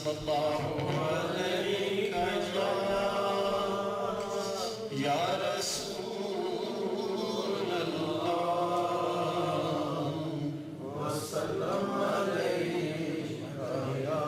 صلی اللہ علیہ یا رسول اللہ وسلم علیہ یا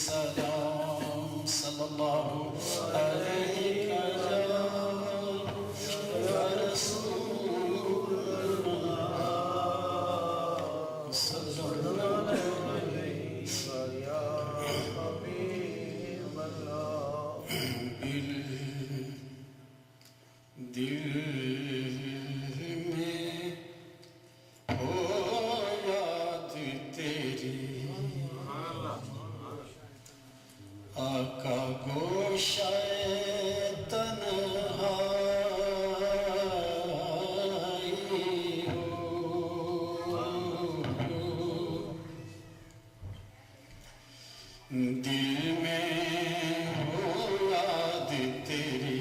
السلام صلی اللہ علیہ یا رسول اللہ صلی اللہ علیہ یا حبیب اللہ دل میں ہو یاد تیری آقا گوشہ تنہائی ہو دل میں ہو یاد تیری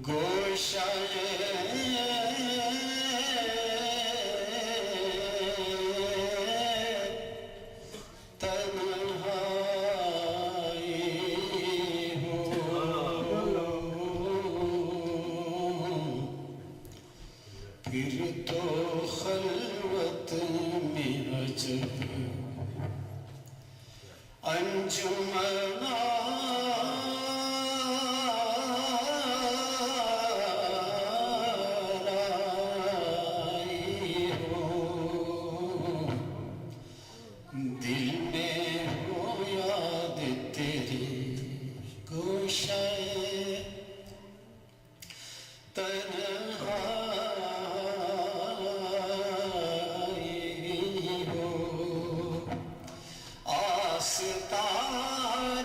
گوشہ پھر تو خلوت میں عجب انجمن آرائی ہو دل میں ہو یاد تیری گوشہ تنہائی ہو آستان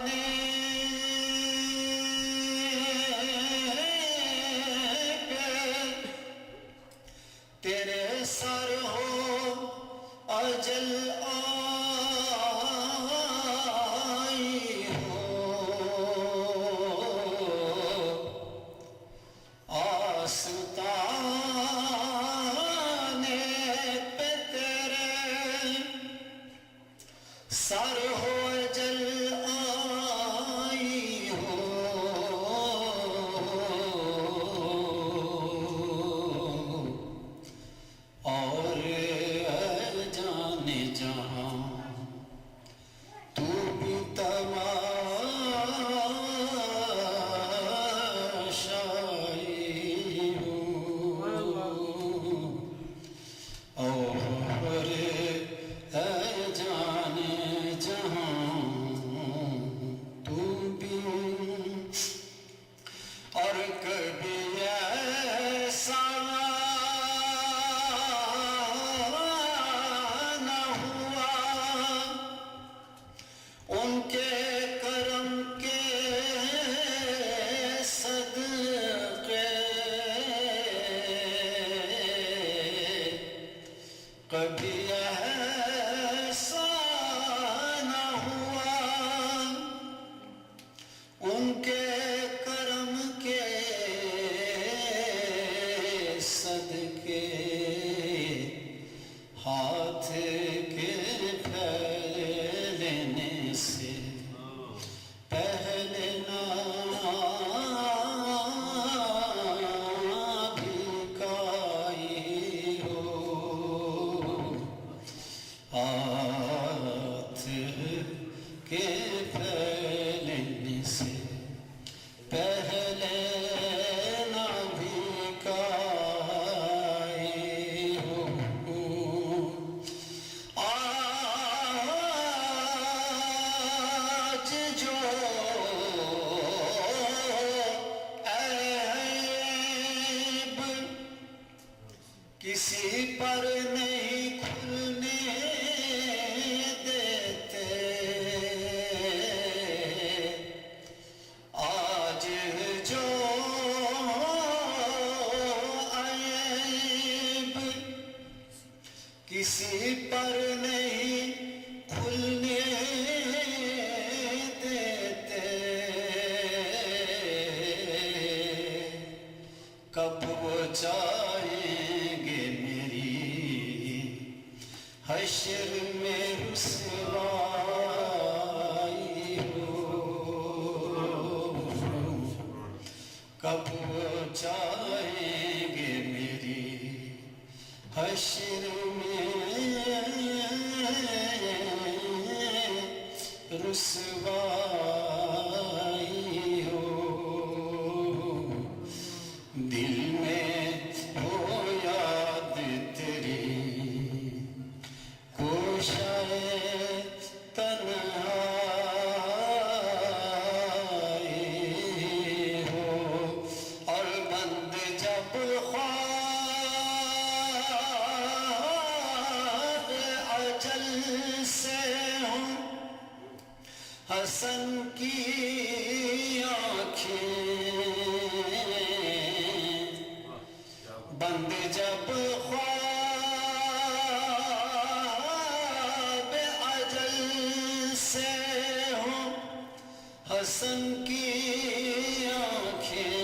کب جائیں گے میری حشر میں رسوائی ہو دل میں ہو یاد تیری کوشائے تنہائی ہو اور بند جب خواب اجل سے ہوں حسن کی آنکھیں بند جب خواب اجل سے ہوں حسن کی آنکھیں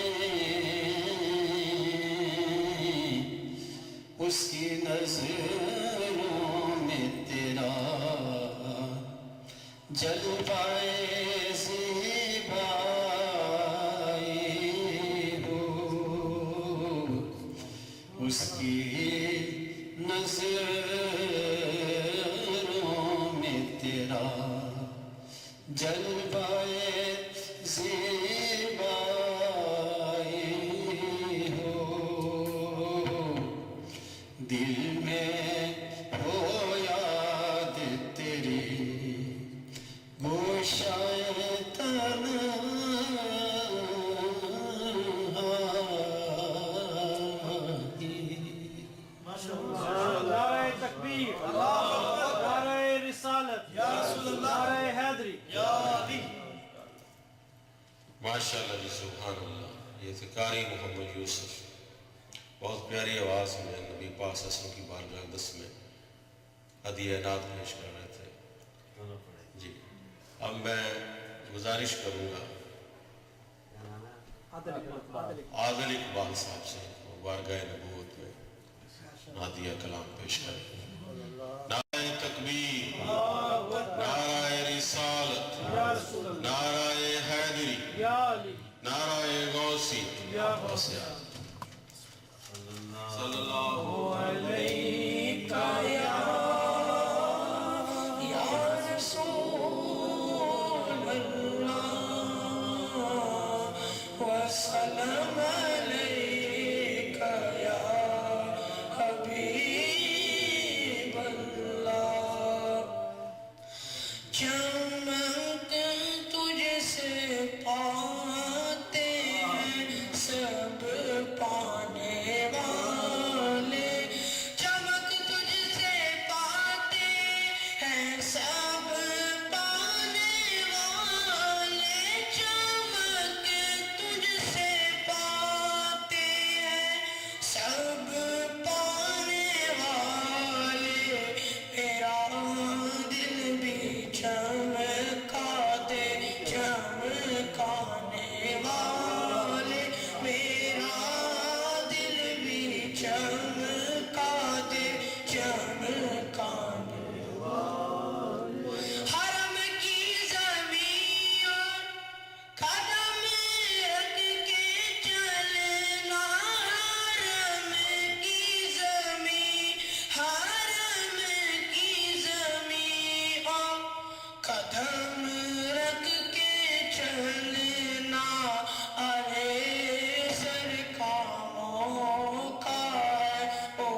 اس کی نظروں میں تیرا جلوائے زیبائی ہو اس کی نظروں میں تیرا جلوائے زیبائی ہو دل میں ہو یاد تیری گوشائے نعرہ تکبیر، نعرہ رسالت، نعرہ حیدری. ماشاءاللہ جی سبحان اللہ. یہ تھے قاری محمد یوسف، بہت پیاری آواز میں نبی پاک صلی اللہ علیہ وسلم کی بارگاہ اقدس میں ہدیہ نعت پیش کر رہے تھے. جی اب میں گزارش کروں گا عادل اقبال صاحب سے بارگاہ نبوت میں ہدیہ کلام پیش کریں. نعرہ تکبیر، نعرہ رسالت، نعرہ حیدری، نعرہ غوثی. صلی اللہ علیکہ یا رسول اللہ وسلم علیکہ یا حبیب اللہ. چمک تجھ سے پاتے ہیں سب پانے والے، چمک تجھ سے پاتے ہیں سب پانے والے، چمک تجھ سے پاتے ہیں سب پانے والے. میرا دل بھی چمکا دے چمکانے والے، میرا دل بھی چمکا دے چمکانے والے. حرم کی زمین اور قدم رکھ کے چلنا، حرم کی زمین، حرم کی زمین اور قدم رکھ کے چلنا. ارے سر کا موقع ہے او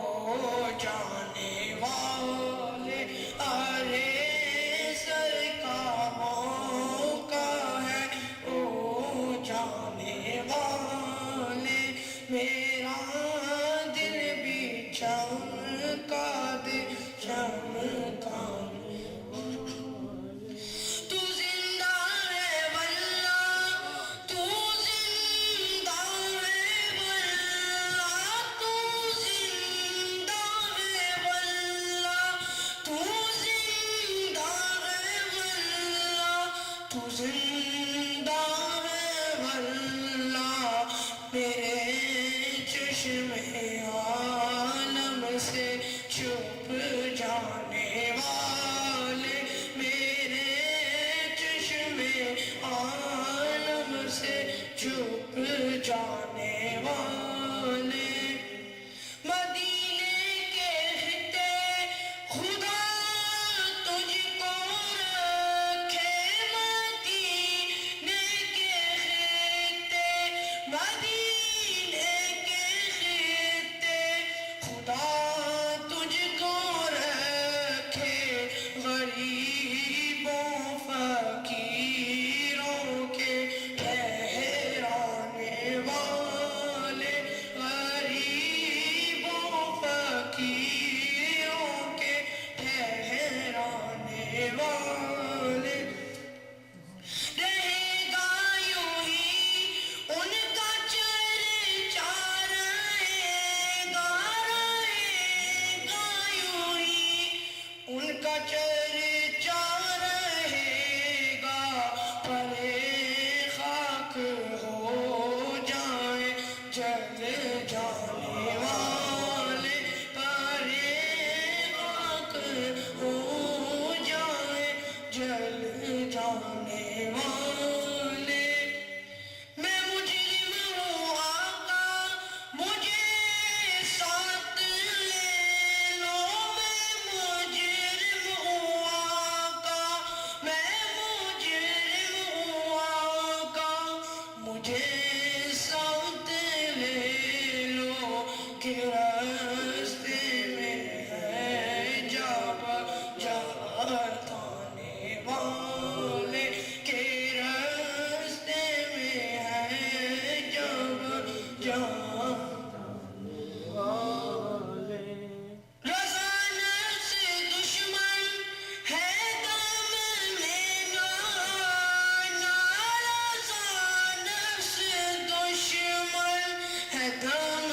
جانے والے، ارے سر کا موقع ہے او جانے والے. میرا دل بھی چمکا دے چمکانے. تو زندہ ہے واللہ، تو زندہ ہے واللہ، تو زندہ ہے واللہ، تو زندہ ہے واللہ، تو زندہ ہے واللہ. میرے چشمِ عالم سے چھپ جانے والے، میرے چشمِ عالم سے چپ جانے والے مدینے کہتے خدا تجھ کو رکھے مدینے کہتے مدینے کہتے خدا تجھ کو رکھے غریبوں فقیروں کے ٹھہرانے والے غریبوں فقیروں کے ٹھہرانے والے رہے گا یوں ہی ان کا چرچا رہے گا یوں ہی ان کا چرچا رہے گا پرے خاک ہو جائیں جل جانے والے پرے خاک ہو جائیں جل جانے والے میں مجرم ہوں آقا مجھے ساتھ لے لو میں مجرم ہوں آقا میں مجرم ہوں آقا مجھے ساتھ لے لو کہ راستے میں ہے جب جاتانے والے کہ راستے میں ہے جب جاتانے رضا نفس دشمن ہے دم میں گانا رضا نفس دشمن ہے دم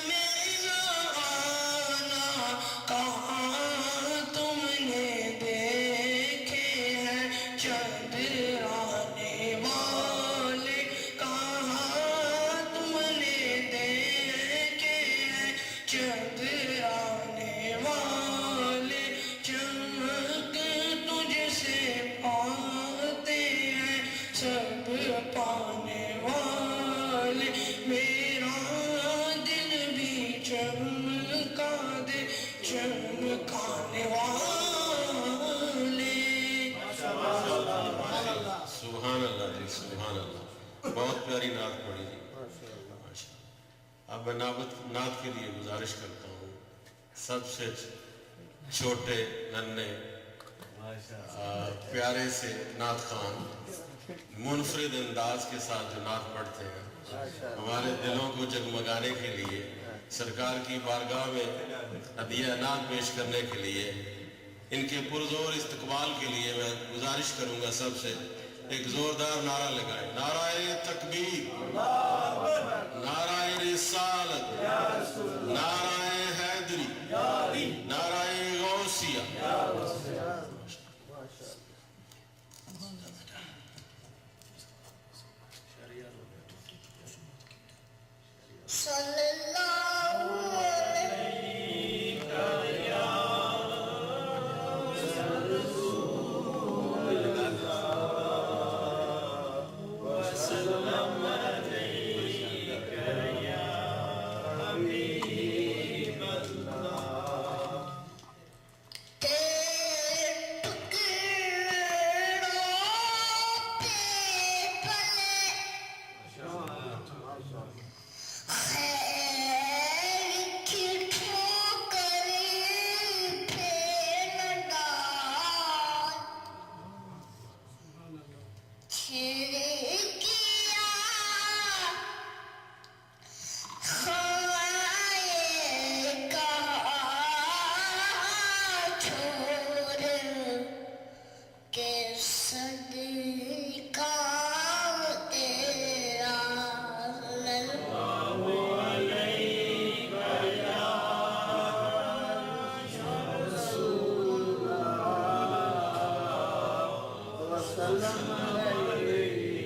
میں گانا کہاں تم نے دیکھے ہیں چندرانے والے کہاں تم نے دیکھے ہیں چندرانے والے چمک تجھ سے پاتے ہیں سب پانے والے میرا دل بھی چمکا دے چمکانے والے سبحان اللہ جی سبحان اللہ بہت پیاری نعت پڑھی جی ماشاء اللہ اب میں نعت کے لیے گزارش کرتا ہوں سب سے چھوٹے ننھے پیارے سے نعت خان منفرد انداز کے ساتھ جو نعت پڑھتے ہیں ہمارے دلوں کو جگمگانے کے لیے سرکار کی بارگاہ میں ہدیہ نعت پیش کرنے کے لیے ان کے پرزور استقبال کے لیے میں گزارش کروں گا سب سے ایک زوردار نعرہ لگائیں نعرہ تکبیر نعرہ رسالت نعرہ حیدری نعرہ غوثیہ صلی اللہ وسلم علیہ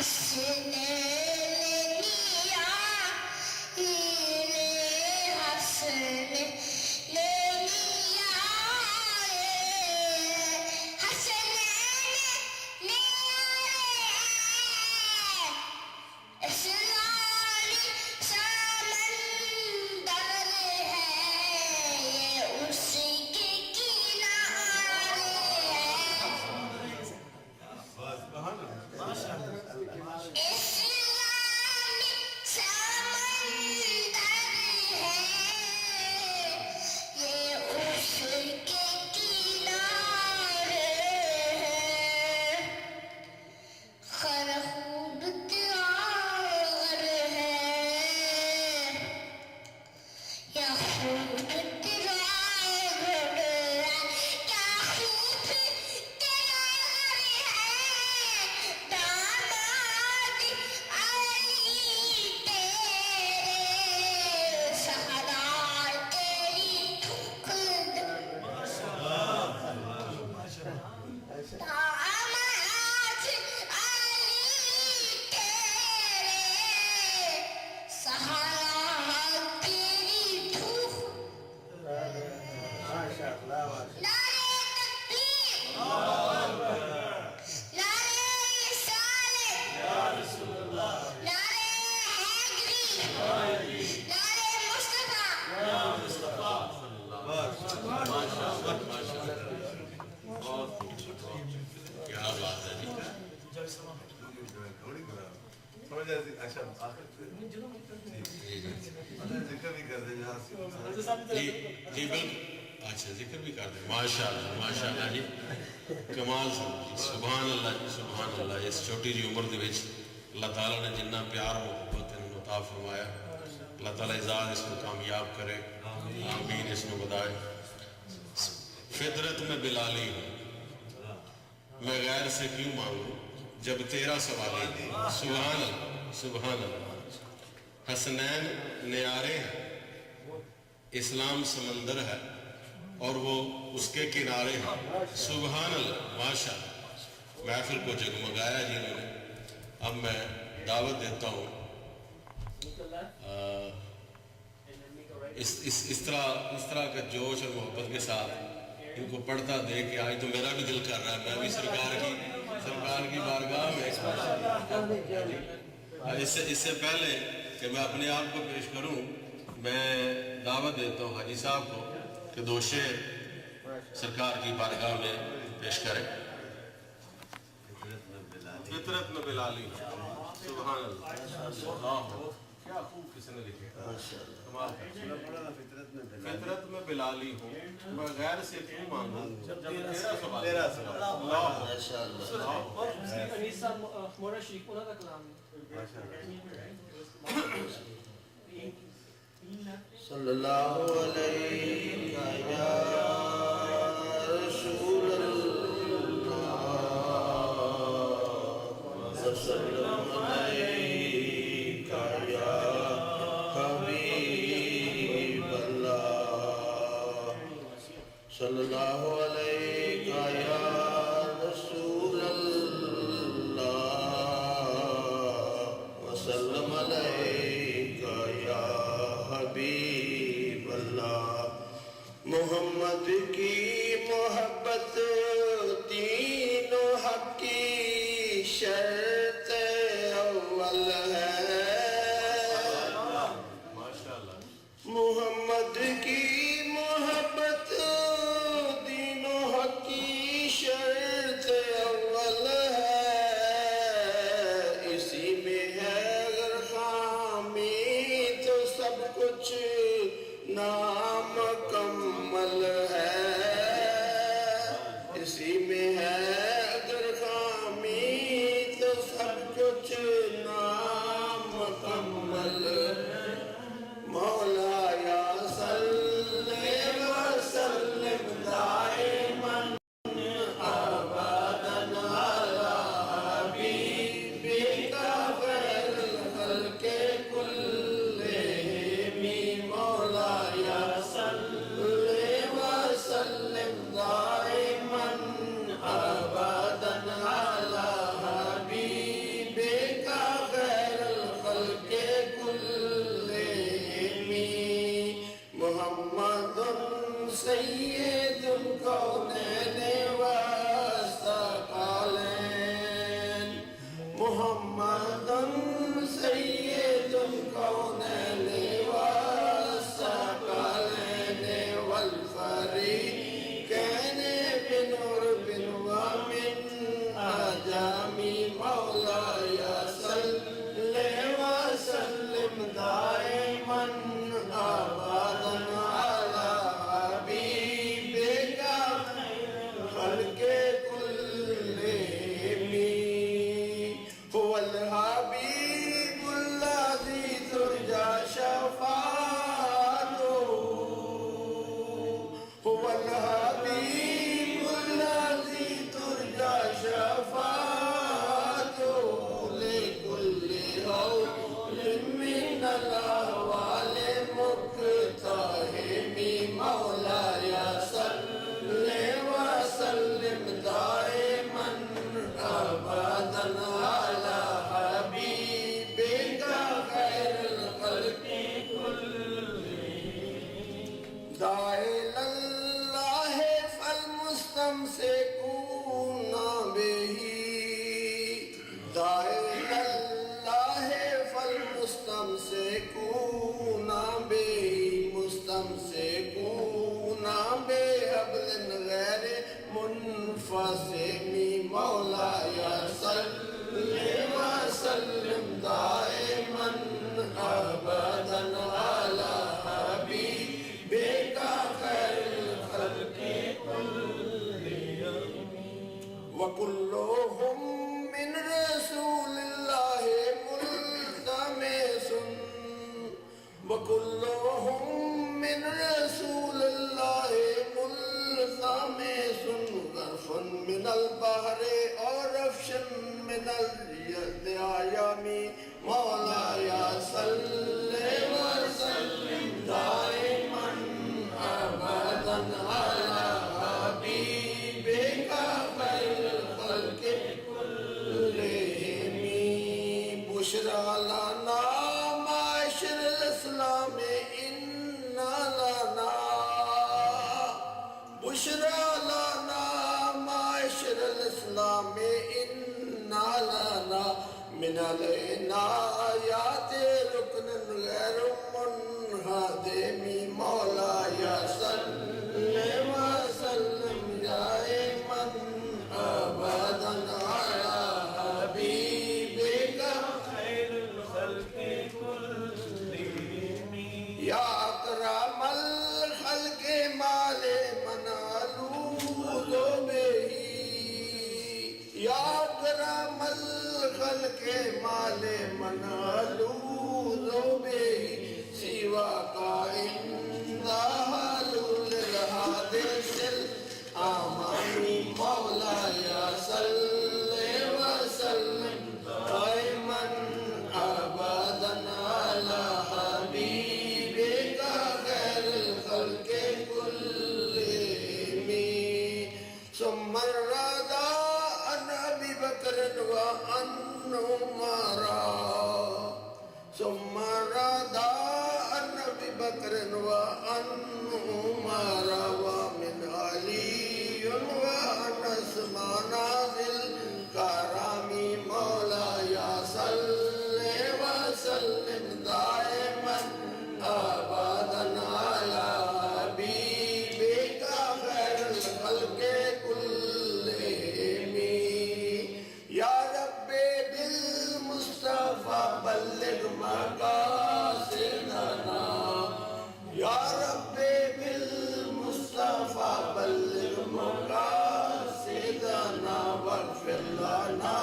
حسنے لیا حسنے کیا بات ہے جی بالکل اچھا ذکر بھی کر دیں ماشاء اللہ جی کمال سبحان اللہ جی سبحان اللہ اس چھوٹی جی عمر دے وچ اللہ تعالیٰ نے جنہ پیار محبت انہوں عطا فرمایا اللہ تعالیٰ اعزاز اس کو کامیاب کرے آمین اس کو بدائے فطرت میں بلالی ہوں میں غیر سے کیوں مانگوں جب تیرا سوالی دے سبحان اللہ سبحان اللہ حسنین نیارے ہیں اسلام سمندر ہے اور وہ اس کے کنارے ہیں سبحان اللہ ماشاء اللہ محفل کو جگمگایا جنہوں نے اب میں دعوت دیتا ہوں اس طرح کا جوش اور محبت کے ساتھ ان کو پڑھتا دے کہ آج تو میرا بھی دل کر رہا ہے میں بھی سرکار کی بارگاہ میں اس سے پہلے کہ میں اپنے آپ کو پیش کروں میں دعوت دیتا ہوں حاجی صاحب کو کہ دو شعر سرکار کی بارگاہ میں پیش کریں فطرت میں بلالی سبحان اللہ کیا خوب کس نے لکھے فطرت میں بلالی ہوں میں غیر سے کیوں مانگوں جب تیرا سوال مورا شریف انہوں کا کلام صلی اللہ علیہ یا رسول اللہ وسلم علیہ یا حبیب اللہ صلی اللہ علیہ یا رسول اللہ وسلم علیہ یا حبیب اللہ محمد کی محبت دین و حق کی شرط اول ہے محمد کی محبت دین و حق کی شرط اول ہے اسی میں ہے اگر خامی تو سب کچھ نامکمل ہے اسی میں ہے اگر خامی تو دائن اللہ فالمستمسکون بے مستمسکون بے حبل غیر منفصم مولاي صل وسلم دائما ابدا على حبيبك خير الخلق كلهم وكلهم من رسول الله ملتمس وكلهم من رسول الله ملتمس غرف من البحر اور رفش من اليم مولاي صل وسلم دائما ابدا على حبيبك خير الخلق كلهم بشرى لنا معاشر الاسلام انا لنا بشرى لنا معاشر الاسلام انا لنا من العنایات رکن غیر منہدم مولاي صل وسلم دائما ابدا على حبيبك خير الخلق كلهم يا اکرم الخلق مال منالوذ به یا اکرم الخلق مال منالوذ به سواك عند حلول الحادث الامام مولاي صل وسلم دائما ابدا على حبيبك خير الخلق كلهم ثم الرضا عن ابي بكر وعن عمر ثم الرضا عن ابي بكر وعن عمر ومن علي وعن عثمان ذي الكرم مولاي صل وسلم دائما ابدا على حبيبك خير الخلق كلهم يا رب بالمصطفى بلغ مقاصدنا يا رب بالمصطفى بلغ مقاصدنا واغفر لنا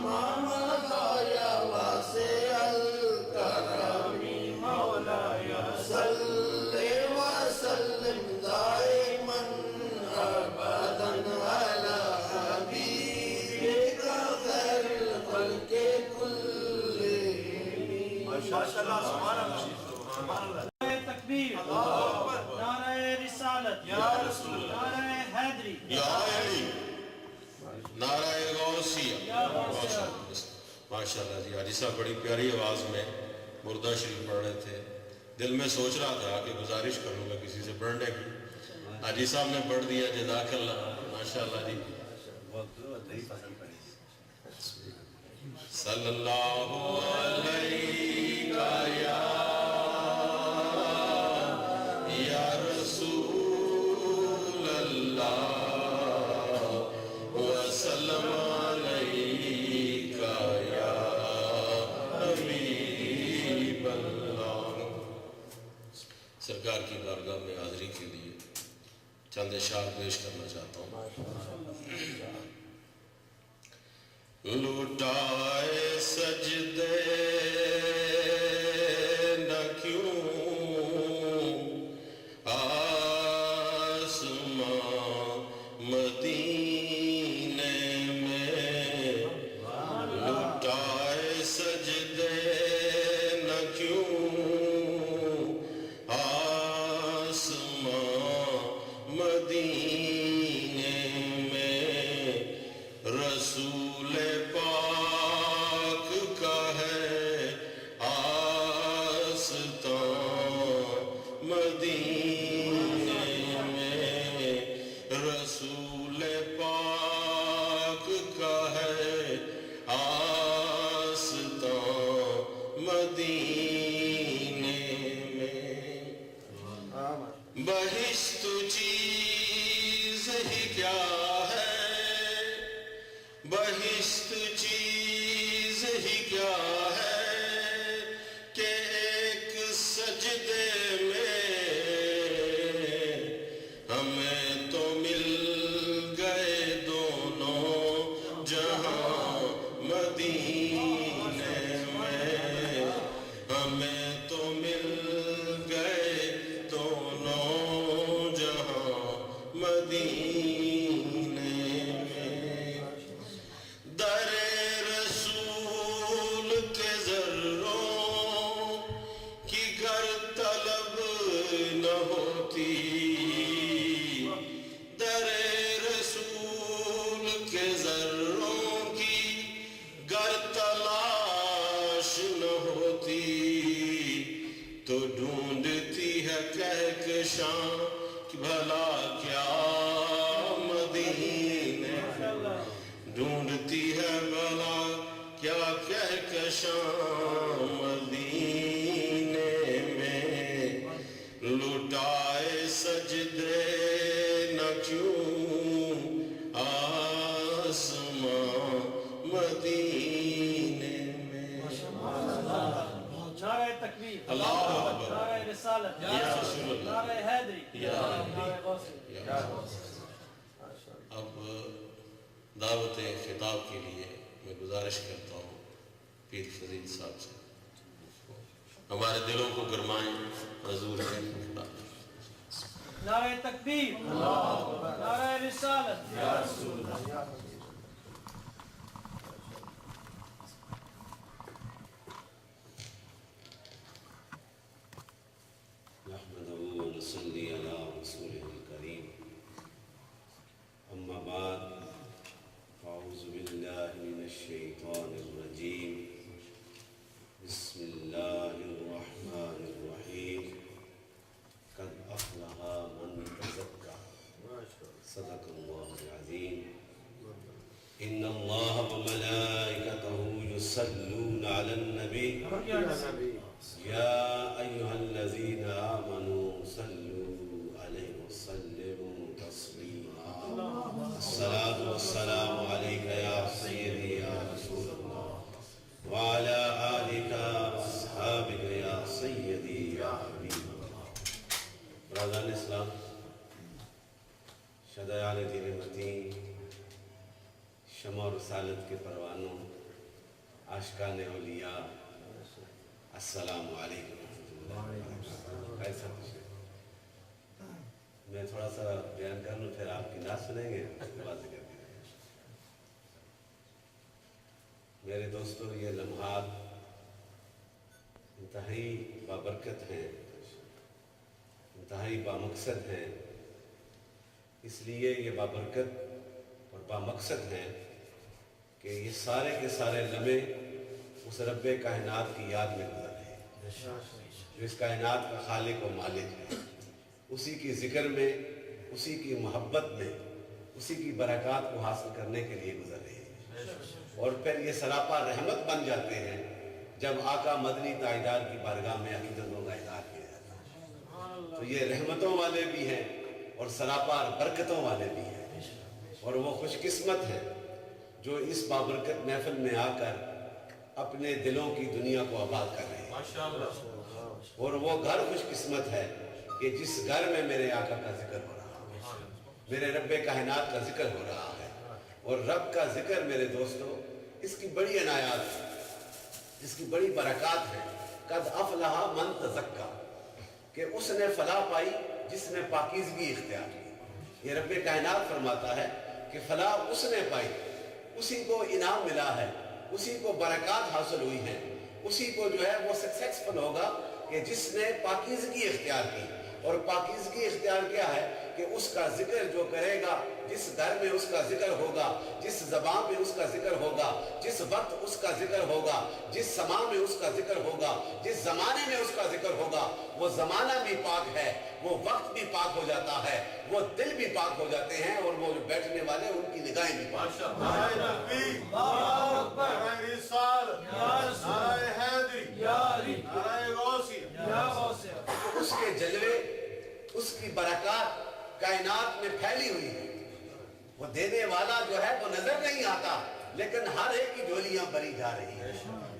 ما مضى يا واسع الكرم مولاي صل وسلم دائما ابدا على حبيبك خير الخلق كلهم ما شاء الله سبحان الله سبحان الله تکبیر نعرہ رسالت یا رسول اللہ نعرہ حیدری یا علی نعرہ غوثیہ ماشاءاللہ جی حاجی صاحب بڑی پیاری آواز میں مردہ شریف پڑھ رہے تھے دل میں سوچ رہا تھا کہ گزارش کروں گا کسی سے پڑھنے کی حاجی صاحب نے پڑھ دیا جزاک اللہ ماشاءاللہ جی صلی اللہ علیہ یا رسول اللہ وسلم علیکہ یا حبیب اللہ سرکار کی بارگاہ میں حاضری کے لیے چند اشعار پیش کرنا چاہتا ہوں لوٹائے سجدے نہ کیوں آسمان مدینے میں لوٹائے سجدے نہ کیوں آسمان مدینے میں رسول پاک کیا ہے کہ ایک سجدے میں ہمیں تو مل گئے دونوں جہاں مدینے میں، ہمیں تو مل گئے دونوں جہاں مدینے میں۔ در رسول کے ذروں کی گر طلب نہ ہوتی، در رسول کے ذروں کی گر تلاش نہ ہوتی، تو ڈھونڈتی ہے کہکشاں کہ بھلا کیا مدینے، ڈھونڈتی ہے بھلا کیا کہکشاں مدینے میں، لٹائے سجدے نہ کیوں آسماں مدینے میں۔ نعرہ تکبیر، اللہ اکبر، نعرہ رسالت، یا رسول اللہ، نعرہ حیدری، یا نعرہ غوثیہ۔ اب دعوت خطاب کے لیے میں گزارش کرتا ہوں پیر فضیل صاحب سے، ہمارے دلوں کو گرمائیں حضور کے خطاب۔ نعرہ تکبیر، نعرہ رسالت، نحمده ونصلي على رسوله الكريم، أما بعد، أعوذ بالله من الشيطان الرجيم، بسم الله الرحمن الرحيم، قد أفلح من تزكى، صدق الله العظيم، إن الله وملائكته يصلون على النبي يا أيها الذين آمنوا صلوا عليه وسلموا تسليما، الصلاة والسلام عليك يا سيدي يا رسول الله، وعلى آلك وأصحابك يا سيدي يا حبيب الله۔ برادران اسلام، شدائیان دین متین، شمع و رسالت کے پروانوں، عاشقان اولیاء، السلام علیکم ورحمۃ اللہ۔ کیسا خوش ہے؟ میں تھوڑا سا بیان کر لوں، پھر آپ کی نعت سنیں گے، اس کے بعد ذکر کریں گے۔ میرے دوستو، یہ لمحات انتہائی بابرکت ہیں، انتہائی بامقصد ہیں، اس لیے یہ بابرکت اور بامقصد ہیں کہ یہ سارے کے سارے لمحے اس رب کائنات کی یاد میں گزر رہے ہیں جو اس کائنات کا خالق و مالک ہے، اسی کی ذکر میں، اسی کی محبت میں، اسی کی برکات کو حاصل کرنے کے لیے گزر رہے ہیں، اور پھر یہ سراپا رحمت بن جاتے ہیں جب آقا مدنی تاجدار کی بارگاہ میں عقیدتوں کا اظہار کیا جاتا ہے۔ تو یہ رحمتوں والے بھی ہیں اور سراپا برکتوں والے بھی ہیں، اور وہ خوش قسمت ہیں جو اس بابرکت محفل میں آ کر اپنے دلوں کی دنیا کو آباد کر رہے ہیں، اور وہ گھر خوش قسمت ہے کہ جس گھر میں میرے آقا کا ذکر ہو رہا ہے، میرے رب کائنات کا ذکر ہو رہا ہے، اور رب کا ذکر میرے دوستو اس کی بڑی عنایات، اس کی بڑی برکات ہے۔ قد افلح من تزکا، کہ اس نے فلاح پائی جس نے پاکیزگی اختیار کی۔ یہ رب کائنات فرماتا ہے کہ فلاح اس نے پائی، اسی کو انعام ملا ہے، اسی کو برکات حاصل ہوئی ہیں، اسی کو جو ہے وہ سکسیسفل ہوگا کہ جس نے پاکیزگی اختیار کی۔ اور پاکیزگی اختیار کیا ہے کہ اس کا ذکر جو کرے گا، جس گھر میں اس کا ذکر ہوگا، جس زبان میں اس کا ذکر ہوگا، جس وقت اس کا ذکر ہوگا، جس سما میں اس کا ذکر ہوگا، جس زمانے میں اس کا ذکر ہوگا، وہ زمانہ بھی پاک ہے، وہ وقت بھی پاک ہو جاتا ہے، وہ دل بھی پاک ہو جاتے ہیں، اور وہ جو بیٹھنے والے ان کی نگاہیں بھی پاک۔ اس کے جلوے، اس کی برکات کائنات میں پھیلی ہوئی ہے۔ وہ دینے والا جو ہے وہ نظر نہیں آتا، لیکن ہر ایک کی جھولیاں بھری جا رہی ہیں،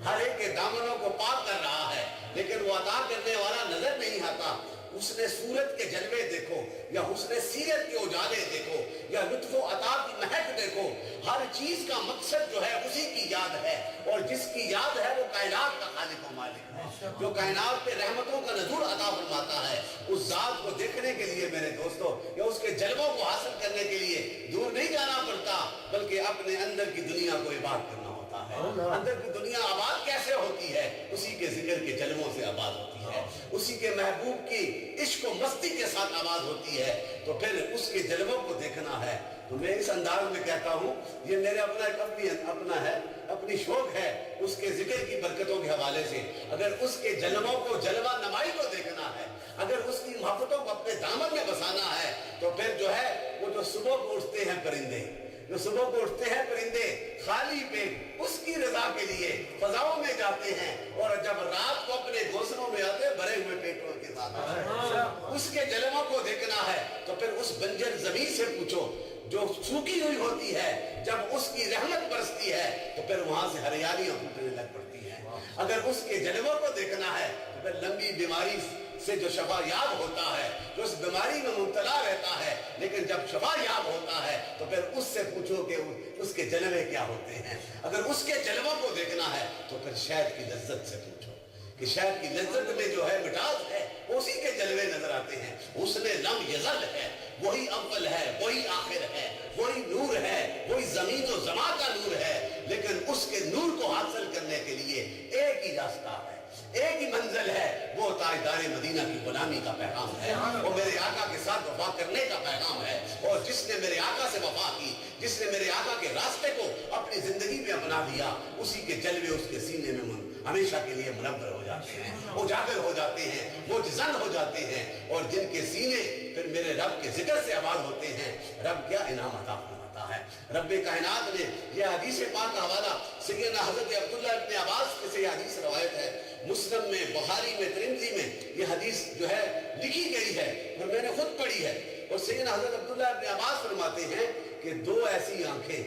ہر ایک کے دامنوں کو پاک کر رہا ہے، لیکن وہ عطا کرنے والا نظر نہیں آتا۔ اس نے صورت کے جلوے دیکھو یا حسن سیرت کے اجالے دیکھو یا لطف و عطا کی مہک دیکھو، ہر چیز کا مقصد جو ہے اسی کی یاد ہے، اور جس کی یاد ہے وہ کائنات کا خالق و مالک ہے، جو کائنات پہ رحمتوں کا نزول عطا فرماتا ہے۔ اس ذات کو دیکھنے کے لیے میرے دوستو یا اس کے جلووں کو حاصل کرنے کے لیے دور نہیں جانا پڑتا، بلکہ اپنے اندر کی دنیا کو عبادت کرنا ہوتا ہے۔ اندر کی دنیا آباد کیسے ہوتی ہے؟ اسی کے ذکر کے جلووں سے آباد ہوتی ہے، اسی کے محبوب کی عشق و مستی کے ساتھ آباد ہوتی ہے۔ تو پھر اس کے جلووں کو دیکھنا ہے تو میں اس انداز میں کہتا ہوں، یہ میرے اپنا ہے، اپنی شوق ہے اس کے ذکر کی برکتوں کے حوالے سے۔ اگر اس کے جلووں کو، جلوہ نمائی کو دیکھنا ہے، اگر اس کی محبتوں کو اپنے دامن میں بسانا ہے، تو پھر جو ہے وہ جو صبح کو اٹھتے ہیں پرندے، جو صبح کو اٹھتے ہیں پرندے خالی پیٹ اس کی رضا کے لیے فضاؤں میں جاتے ہیں، اور جب رات کو اپنے گھونسلوں میں آتے ہیں بھرے ہوئے پیٹوں کے ساتھ، اس کے جلووں کو دیکھنا ہے تو پھر اس بنجر زمین سے پوچھو جو سوکھی ہوئی ہوتی ہے، جب اس کی رحمت برستی ہے تو پھر وہاں سے ہریالیاں پھوٹنے لگ پڑتی ہیں۔ اگر اس کے جلووں کو دیکھنا ہے تو پھر لمبی بیماری سے جو شفا یاب ہوتا ہے، جو اس بیماری میں مبتلا رہتا ہے، لیکن جب شفا یاب ہوتا ہے تو پھر اس سے پوچھو کہ اس کے جلوے کیا ہوتے ہیں۔ اگر اس کے جلووں کو دیکھنا ہے تو پھر شہد کی لذت سے پوچھو کہ شہد کی لذت میں جو ہے مٹاس ہے، اسی کے جلوے نظر آتے ہیں۔ اس نے لم یزل ہے، وہی اول ہے، وہی آخر ہے، وہی نور ہے، وہی زمین و زمان کا نور ہے، لیکن اس کے نور کو حاصل کرنے کے لیے ایک ہی راستہ ہے، ایک ہی منزل ہے، وہ تاجدار مدینہ کی غلامی کا پیغام ہے، وہ میرے آقا کے ساتھ وفا کرنے کا پیغام ہے۔ اور جس نے میرے آقا سے وفا کی، جس نے میرے آقا کے راستے کو اپنی زندگی میں اپنا لیا، اسی کے جلوے اس کے سینے میں ہمیشہ کے لیے منور ہو جاتے ہیں، اجاگر ہو جاتے ہیں، معجزن ہو جاتے ہیں، اور جن کے سینے پھر میرے رب کے ذکر سے آباد ہوتے ہیں، رب کیا انعام عطا فرماتا ہے۔ رب کائنات نے یہ حدیث پاک کا حوالہ سیدنا حضرت عبداللہ ابن عباس سے یہ حدیث روایت ہے، مسلم میں، بخاری میں، ترمذی میں یہ حدیث جو ہے لکھی گئی ہے اور میں نے خود پڑھی ہے۔ اور سیدنا حضرت عبداللہ ابن عباس فرماتے ہیں کہ دو ایسی آنکھیں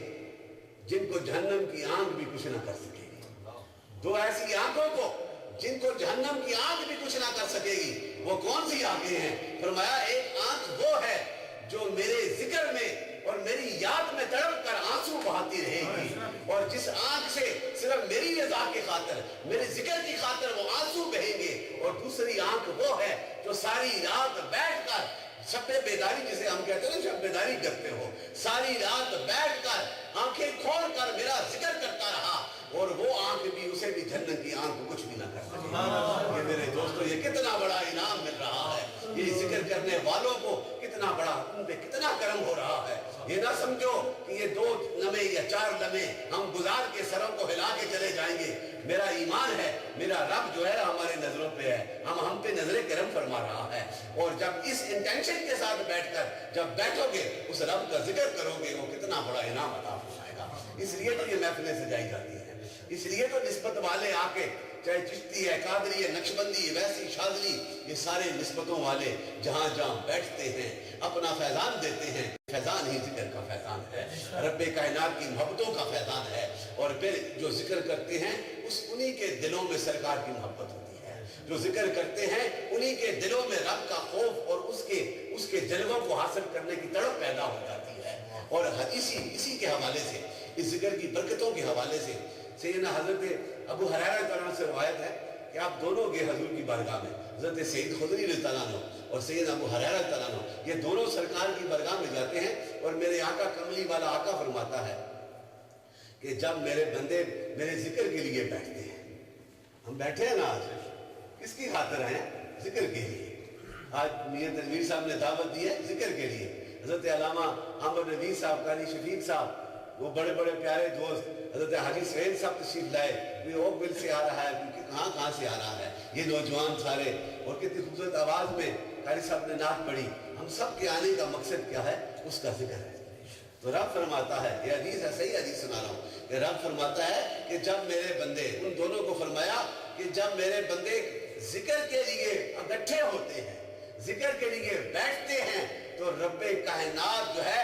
جن کو جہنم کی آنکھ بھی کچھ نہ کر سکے گی، دو ایسی آنکھوں کو جن کو جہنم کی آنکھ بھی کچھ نہ کر سکے گی، وہ کون سی آنکھیں ہیں؟ فرمایا ایک آنکھ وہ ہے جو میرے ذکر میں اور میری یاد میں تڑپ کر آنسو بہاتی رہے گی، اور جس آنکھ سے صرف میری رضا کی خاطر، میرے ذکر کی خاطر وہ آنسو بہیں گے، اور دوسری آنکھ وہ ہے جو ساری رات بیٹھ کر شب بیداری، جسے ہم کہتے ہیں شب بیداری کرتے ہو، ساری رات بیٹھ کر آنکھیں کھول کر میرا ذکر کرتا رہا، اور وہ آنکھ بھی، اسے بھی جنت کی آنکھ کو کچھ بھی نہ کر سکے۔ یہ میرے دوستو یہ کتنا بڑا انعام مل رہا ہے، یہ ذکر کرنے والوں کو کتنا بڑا، ان پہ کتنا کرم ہو رہا ہے۔ یہ نہ سمجھو کہ یہ 2 لمحے یا 4 لمحے ہم گزار کے سروں کو ہلا کے چلے جائیں گے۔ میرا ایمان ہے میرا رب جو ہے ہمارے نظروں پہ ہے، ہم پہ نظر کرم فرما رہا ہے، اور جب اس انٹینشن کے ساتھ بیٹھ کر جب بیٹھو گے اس رب کا ذکر کرو گے، وہ کتنا بڑا انعام عطا فرمائے گا۔ اس لیے تو یہ محفلیں سجائی جاتی ہیں، اس لیے تو نسبت والے آ کے، چاہے چشتی ہے، قادری ہے، نقشبندی ہے، ویسی، شاذلی، یہ سارے نسبتوں والے جہاں جہاں بیٹھتے ہیں اپنا فیضان دیتے ہیں، فیضان ہی ذکر کا فیضان ہے، رب کائنات کی محبتوں کا فیضان ہے، اور پھر جو ذکر کرتے ہیں انہی کے دلوں میں سرکار کی محبت ہوتی ہے، جو ذکر کرتے ہیں انہی کے دلوں میں رب کا خوف اور اس کے جلووں کو حاصل کرنے کی تڑپ پیدا ہو جاتی ہے۔ اور اسی کے حوالے سے، اس ذکر کی برکتوں کے حوالے سے سیدنا حضرت ابو ہریرہ تعالیٰ سے روایت ہے کہ آپ دونوں گئے حضور کی بارگاہ میں، حضرت سید خدری رضی اللہ عنہ اور سیدنا ابو ہریرہ تعالیٰ عنہ، یہ دونوں سرکار کی بارگاہ میں جاتے ہیں، اور میرے آقا کملی والا آقا فرماتا ہے کہ جب میرے بندے میرے ذکر کے لیے بیٹھتے ہیں، ہم بیٹھے ہیں نا آج کس کی خاطر ہیں؟ ذکر کے لیے۔ آج میاں تنویر صاحب نے دعوت دی ہے ذکر کے لیے، حضرت علامہ احمد نبی صاحب، قاری شفیق صاحب، وہ بڑے بڑے پیارے دوست حضرت حاجی سہیل صاحب تشریف لائے، کوئی اوک بل سے آ رہا ہے، کیونکہ کہاں سے آ رہا ہے، یہ نوجوان سارے، اور کتنی خوبصورت آواز میں قاری صاحب نے نعت پڑھی۔ ہم سب کے آنے کا مقصد کیا ہے؟ اس کا ذکر ہے۔ تو رب فرماتا ہے، یہ حدیث ہے، صحیح حدیث سنا رہا ہوں، کہ رب فرماتا ہے کہ جب میرے بندے، ان دونوں کو فرمایا کہ جب میرے بندے ذکر کے لیے اکٹھے ہوتے ہیں، ذکر کے لیے بیٹھتے ہیں، تو رب کائنات جو ہے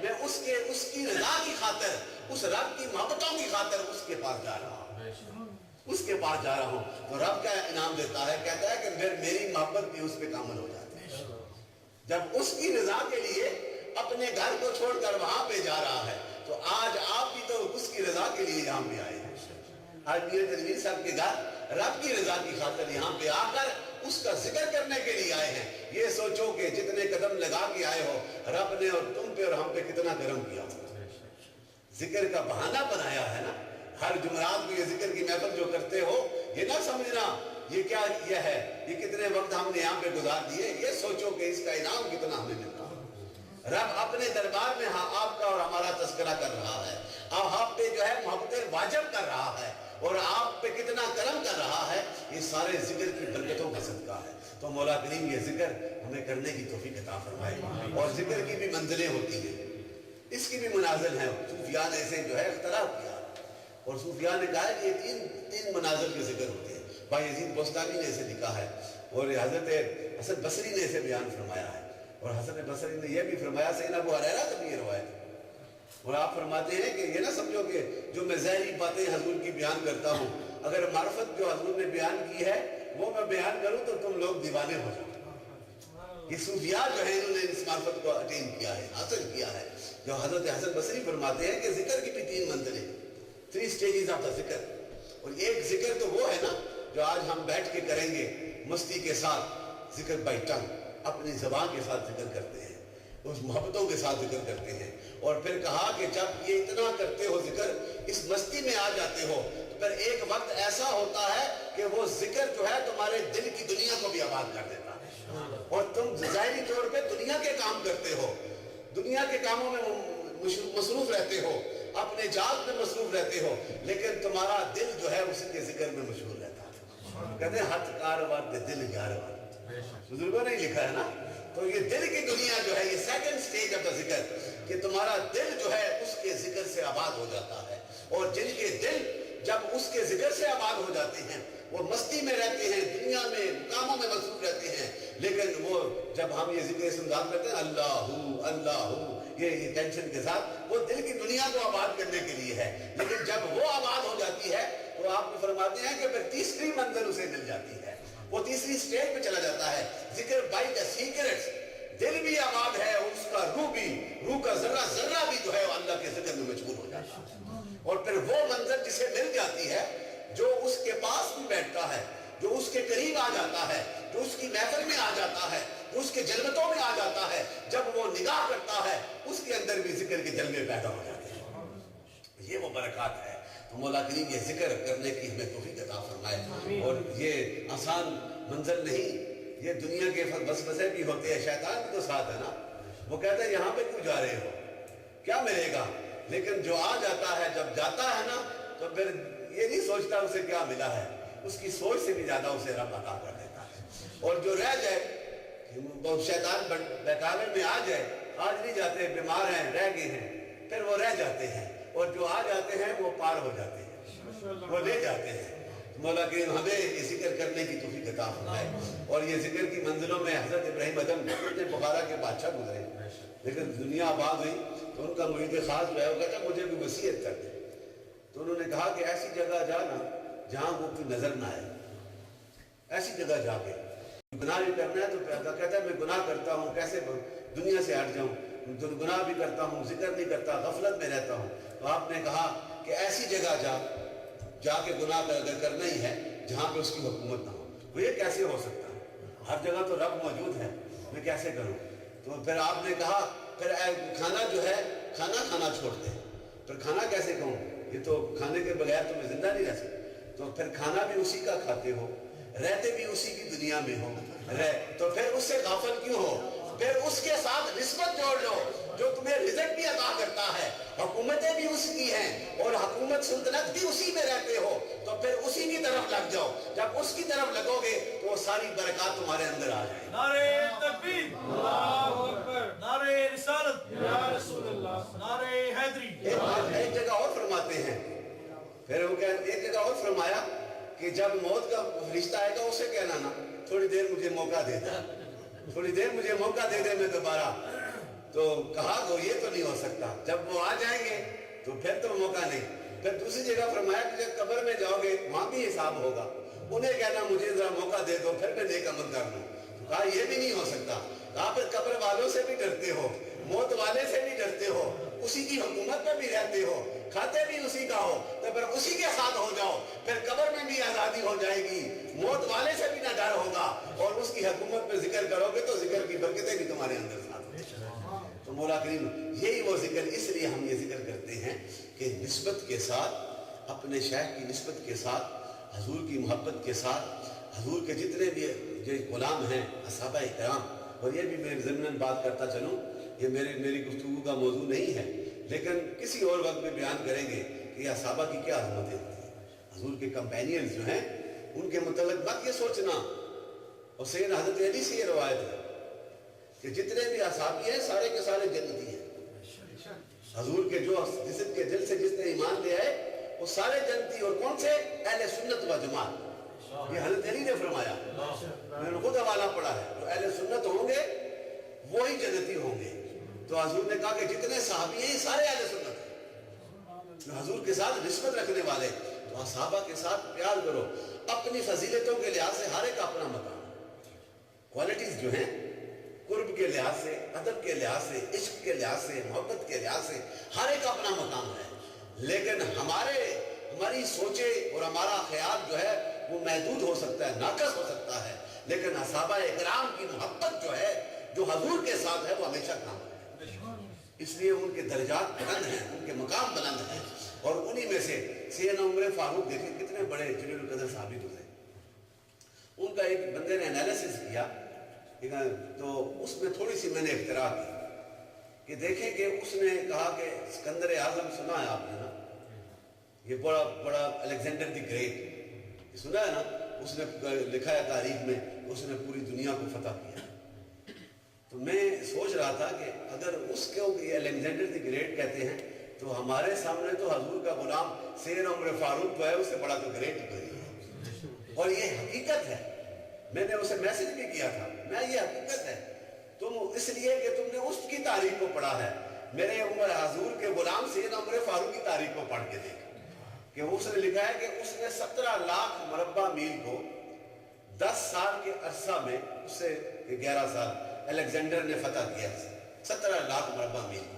میں اس کی رضا کی خاطر، اس رب کی محبتوں کی خاطر اس کے پاس جا رہا ہوں، اس کے پاس جا رہا ہوں. تو رب کا انعام دیتا ہے، کہتا ہے کہ میری محبت بھی اس پہ کامل ہو جاتی ہے. جب اس کی رضا کے لیے اپنے گھر کو چھوڑ کر وہاں پہ جا رہا ہے، تو آج آپ بھی تو اس کی رضا کے لیے یہاں پہ آئے ہیں. آج میرے تنویر صاحب کے گھر رب کی رضا کی خاطر یہاں پہ آ کر اس کا ذکر کرنے کے لیے آئے ہیں. یہ سوچو کہ جتنے قدم لگا کے آئے ہو، رب نے اور تم پہ اور ہم پہ کتنا کرم کیا ہو. ذکر کا بہانہ بنایا ہے نا. ہر جمعرات کو یہ ذکر کی محفل جو کرتے ہو، یہ نہ سمجھنا یہ کیا یہ ہے، یہ کتنے وقت ہم نے یہاں پہ گزار دیے. یہ سوچو کہ اس کا انعام کتنا ہمیں ملتا. رب اپنے دربار میں آپ کا اور ہمارا تذکرہ کر رہا ہے، آپ پہ جو ہے محبت واجب کر رہا ہے، اور آپ پہ کتنا کرم کر رہا ہے. یہ سارے ذکر کی برکتوں کا صدقہ ہے. تو مولا کریم یہ ذکر ہمیں کرنے کی توفیق عطا فرمائے. اور ذکر کی بھی منزلیں ہوتی ہیں، اس کی بھی منازل ہیں. صوفیاء نے اسے جو ہے اختلاف کیا، اور صوفیاء نے کہا کہ یہ تین منازل کے ذکر ہوتے ہیں. بھائی یزید بستانی نے اسے لکھا ہے، اور حضرت حسن بصری نے اسے بیان فرمایا ہے. اور حسن بصری نے یہ بھی فرمایا، سیدنا ابو ہریرہ سے بھی یہ روایت ہے. اور آپ فرماتے ہیں کہ یہ نہ سمجھو کہ جو میں ظاہری باتیں حضور کی بیان کرتا ہوں، اگر معرفت جو حضور نے بیان کی ہے وہ میں بیان کروں تو تم لوگ دیوانے ہو جاؤ. یہ صوفیاء جو ہیں انہوں نے اس معرفت کو اٹین کیا ہے، حاصل کیا ہے. جو حضرت حسن بصری فرماتے ہیں کہ ذکر کی بھی 3 منزلیں، 3 سٹیجز آف دا ذکر. اور ایک ذکر تو وہ ہے نا جو آج ہم بیٹھ کے کریں گے مستی کے ساتھ، ذکر بائی ٹنگ، اپنی زبان کے ساتھ ذکر کرتے ہیں، اس محبتوں کے ساتھ ذکر کرتے ہیں. اور پھر کہا کہ جب یہ اتنا کرتے ہو ذکر، اس مستی میں آ جاتے ہو، تو پھر ایک وقت ایسا ہوتا ہے کہ وہ ذکر جو ہے تمہارے دل کی دنیا کو بھی آباد کر دیتا ہے. اور تم ظاہری طور پہ دنیا کے کام کرتے ہو، دنیا کے کاموں میں مصروف رہتے ہو، اپنے جات میں مصروف رہتے ہو، لیکن تمہارا دل جو ہے اسی کے ذکر میں مشغول رہتا ہے. کہتے ہیں ہتھ کاروار دے دل یاروار، بزرگوں نے لکھا ہے نا. تو یہ دل کی دنیا جو ہے یہ سیکنڈ سٹیج آف دا ذکر، کہ تمہارا دل جو ہے اس کے ذکر سے آباد ہو جاتا ہے. اور جن کے دل جب اس کے ذکر سے آباد ہو جاتے ہیں، وہ مستی میں رہتے ہیں، دنیا میں کاموں میں مصروف رہتے ہیں، لیکن وہ جب ہم یہ ذکر استعمال کرتے ہیں اللہ اللہ یہ ٹینشن کے ساتھ، وہ دل کی دنیا کو آباد کرنے کے لیے ہے. لیکن جب وہ آباد ہو جاتی ہے تو آپ کو فرماتے ہیں کہ پھر تیسری منزل اسے مل جاتی ہے، وہ تیسری سٹیج پہ چلا جاتا ہے. ذکر بائی دا سیکرٹس، دل بھی آباد ہے، اس کا روح کا ذرہ ذرہ بھی جو ہے اللہ کے ذکر میں مشغول ہو جاتا ہے. اور پھر وہ منظر جسے مل جاتی ہے، جو اس کے پاس بھی بیٹھتا ہے، جو اس کے قریب آ جاتا ہے، جو اس کی محفل میں آ جاتا ہے، جو اس کے جلوتوں میں آ جاتا ہے، جب وہ نگاہ کرتا ہے اس کے اندر بھی ذکر کے جلوے پیدا ہو جاتے ہیں. یہ وہ برکات ہے. تو مولا کریم یہ ذکر کرنے کی ہمیں توفیق عطا فرمائے. اور یہ آسان منزل نہیں، یہ دنیا کے وسوسے بھی ہوتے ہیں، شیطان بھی تو ساتھ ہے نا. وہ کہتا ہے یہاں پہ کیوں جا رہے ہو، کیا ملے گا. لیکن جو آ جاتا ہے، جب جاتا ہے نا، تو پھر یہ نہیں سوچتا اسے کیا ملا ہے، اس کی سوچ سے بھی زیادہ اسے رب عطا کر دیتا ہے. اور جو رہ جائے، بہت شیطان بہکاوے میں آ جائے، آج نہیں جاتے، بیمار ہیں، رہ گئے ہیں، پھر وہ رہ جاتے ہیں. اور جو آ جاتے ہیں وہ پار ہو جاتے ہیں، وہ لے جاتے ہیں. مولا کریم ہمیں یہ ذکر کرنے کی توفیق عطا فرمائے. اور یہ ذکر کی منزلوں میں حضرت ابراہیم ادم بخارا کے بادشاہ گزرے، لیکن دنیا آباد ہوئی تو ان کا مرید خاص جو ہے وہ کہتا مجھے بھی وصیت کر دے. تو انہوں نے کہا کہ ایسی جگہ جانا جہاں وہ کوئی نظر نہ آئے، ایسی جگہ جا کے گناہ بھی کرنا ہے. تو کہتا ہے میں گناہ کرتا ہوں، کیسے دنیا سے ہٹ جاؤں، گناہ بھی کرتا ہوں، ذکر نہیں کرتا، غفلت میں رہتا ہوں. تو آپ نے کہا کہ ایسی جگہ جا کے گناہ اگر کرنا ہی ہے جہاں پہ اس کی حکومت نہ ہو. وہ یہ کیسے ہو سکتا ہے، ہر جگہ تو رب موجود ہے، میں کیسے کروں. تو پھر آپ نے کہا پھر کھانا جو ہے کھانا چھوڑ دے. پھر کھانا کیسے کھاؤں، یہ تو کھانے کے بغیر تو میں زندہ نہیں رہ سکتا. تو پھر کھانا بھی اسی کا کھاتے ہو، رہتے بھی اسی کی دنیا میں ہو، تو پھر اس سے غافل کیوں ہو. پھر اس کے ساتھ نسبت جوڑ لو جو تمہیں رزق بھی عطا کرتا ہے، حکومتیں بھی اس کی ہیں، اور حکومت سلطنت بھی اسی میں رہتے ہو. تو پھر اسی کی طرف لگ جاؤ. جب اس کی طرف لگو گے تو وہ ساری برکات تمہارے اندر آ جائیں. نعرہ تکبیر، اللہ اکبر، نعرہ رسالت یا رسول اللہ، نعرہ حیدری. ایک جگہ اور فرماتے ہیں، پھر وہ ایک جگہ اور فرمایا کہ جب موت کا فرشتہ آئے گا اسے کہنا نا تھوڑی دیر مجھے موقع دے دے، تھوڑی دیر مجھے موقع دے دے، میں دوبارہ تو کہا کہ یہ تو نہیں ہو سکتا، جب وہ آ جائیں گے تو پھر تو موقع نہیں۔ پھر دوسری جگہ فرمایا کہ جب قبر میں جاؤ گے وہاں بھی حساب ہوگا، انہیں کہنا مجھے ذرا موقع دے دو پھر میں نیک عمل کر لوں۔ کہا یہ بھی نہیں ہو سکتا۔ کہا پھر قبر والوں سے بھی ڈرتے ہو، موت والے سے بھی ڈرتے ہو، اسی کی حکومت میں بھی رہتے ہو، کھاتے بھی اسی کا ہو، تو پھر اسی کے ساتھ ہو جاؤ، پھر قبر میں بھی آزادی ہو جائے گی، موت والے سے بھی نہ ڈر ہوگا، اور اس کی حکومت میں ذکر کرو گے تو ذکر کی برکتیں بھی تمہارے اندر ساتھ ہوں۔ تو مولا کریم یہی وہ ذکر، اس لیے ہم یہ ذکر کرتے ہیں کہ نسبت کے ساتھ، اپنے شیخ کی نسبت کے ساتھ، حضور کی محبت کے ساتھ، حضور کے جتنے بھی جو غلام ہیں صحابہ کرام، اور یہ بھی میں ضمناً بات کرتا چلوں، یہ میری گفتگو کا موضوع نہیں ہے، لیکن کسی اور وقت میں بیان کریں گے کہ یہ صحابہ کی کیا عظمتیں ہوتی ہیں۔ حضور کے کمپینینز جو ہیں ان کے متعلق مت یہ سوچنا، اور سیدنا حضرت علی سے یہ روایت ہے کہ جتنے بھی اصحابی ہیں سارے کے سارے جنتی ہیں۔ حضور کے جو جسم کے دل سے جس نے ایمان لے آئے وہ سارے جنتی، اور کون سے؟ اہل سنت و جماعت۔ یہ حضرت علی نے فرمایا، میں نے خود حوالہ پڑھا ہے، جو اہل سنت ہوں گے وہی جنتی ہوں گے۔ تو حضور نے کہا کہ جتنے صحابی ہیں سارے اہل سنت ہیں، جو حضور کے ساتھ نسبت رکھنے والے۔ تو صحابہ کے ساتھ پیار کرو، اپنی فضیلتوں کے لحاظ سے ہر ایک اپنا مقام، کوالٹیز جو ہیں قرب کے لحاظ سے، ادب کے لحاظ سے، عشق کے لحاظ سے، محبت کے لحاظ سے ہر ایک اپنا مقام ہے، لیکن ہماری سوچیں اور ہمارا خیال جو ہے وہ محدود ہو سکتا ہے، ناقص ہو سکتا ہے، لیکن صحابہ اکرام کی محبت جو ہے جو حضور کے ساتھ ہے وہ ہمیشہ کام ہے۔ اس لیے ان کے درجات بلند ہیں، ان کے مقام بلند ہیں، اور انہی میں سے سیدنا عمر فاروق دیکھیں کتنے بڑے جلیل القدر صحابی گزرے۔ ان کا ایک بندے نے انالیسس کیا، تو اس میں تھوڑی سی میں نے اختراع کی کہ دیکھیں کہ اس نے کہا کہ سکندر اعظم سنا ہے آپ نے نا، یہ بڑا الیگزینڈر دی گریٹ، سنا ہے نا، اس نے لکھا ہے تاریخ میں اس نے پوری دنیا کو فتح کیا۔ تو میں سوچ رہا تھا کہ اگر اس کو یہ الیگزینڈر دی گریٹ کہتے ہیں تو ہمارے سامنے تو حضور کا غلام سیدنا عمر فاروق تو ہے، اس سے بڑا تو گریٹ کوئی ہے، اور یہ حقیقت ہے۔ میں نے اسے میسج بھی کیا تھا، یہ حقیقت ہے، تم اس لیے کہ تم نے اس کی تاریخ کو پڑھا ہے، میرے عمر حضور کے غلام سیدنا عمر فاروق کی تاریخ کو پڑھ کے دیکھ کہ اس نے لکھا ہے کہ اس نے 17 لاکھ مربع میل کو 10 سال کے عرصہ میں، اس سے 11 سال الیگزینڈر نے فتح کیا، 17 لاکھ مربع میل کو۔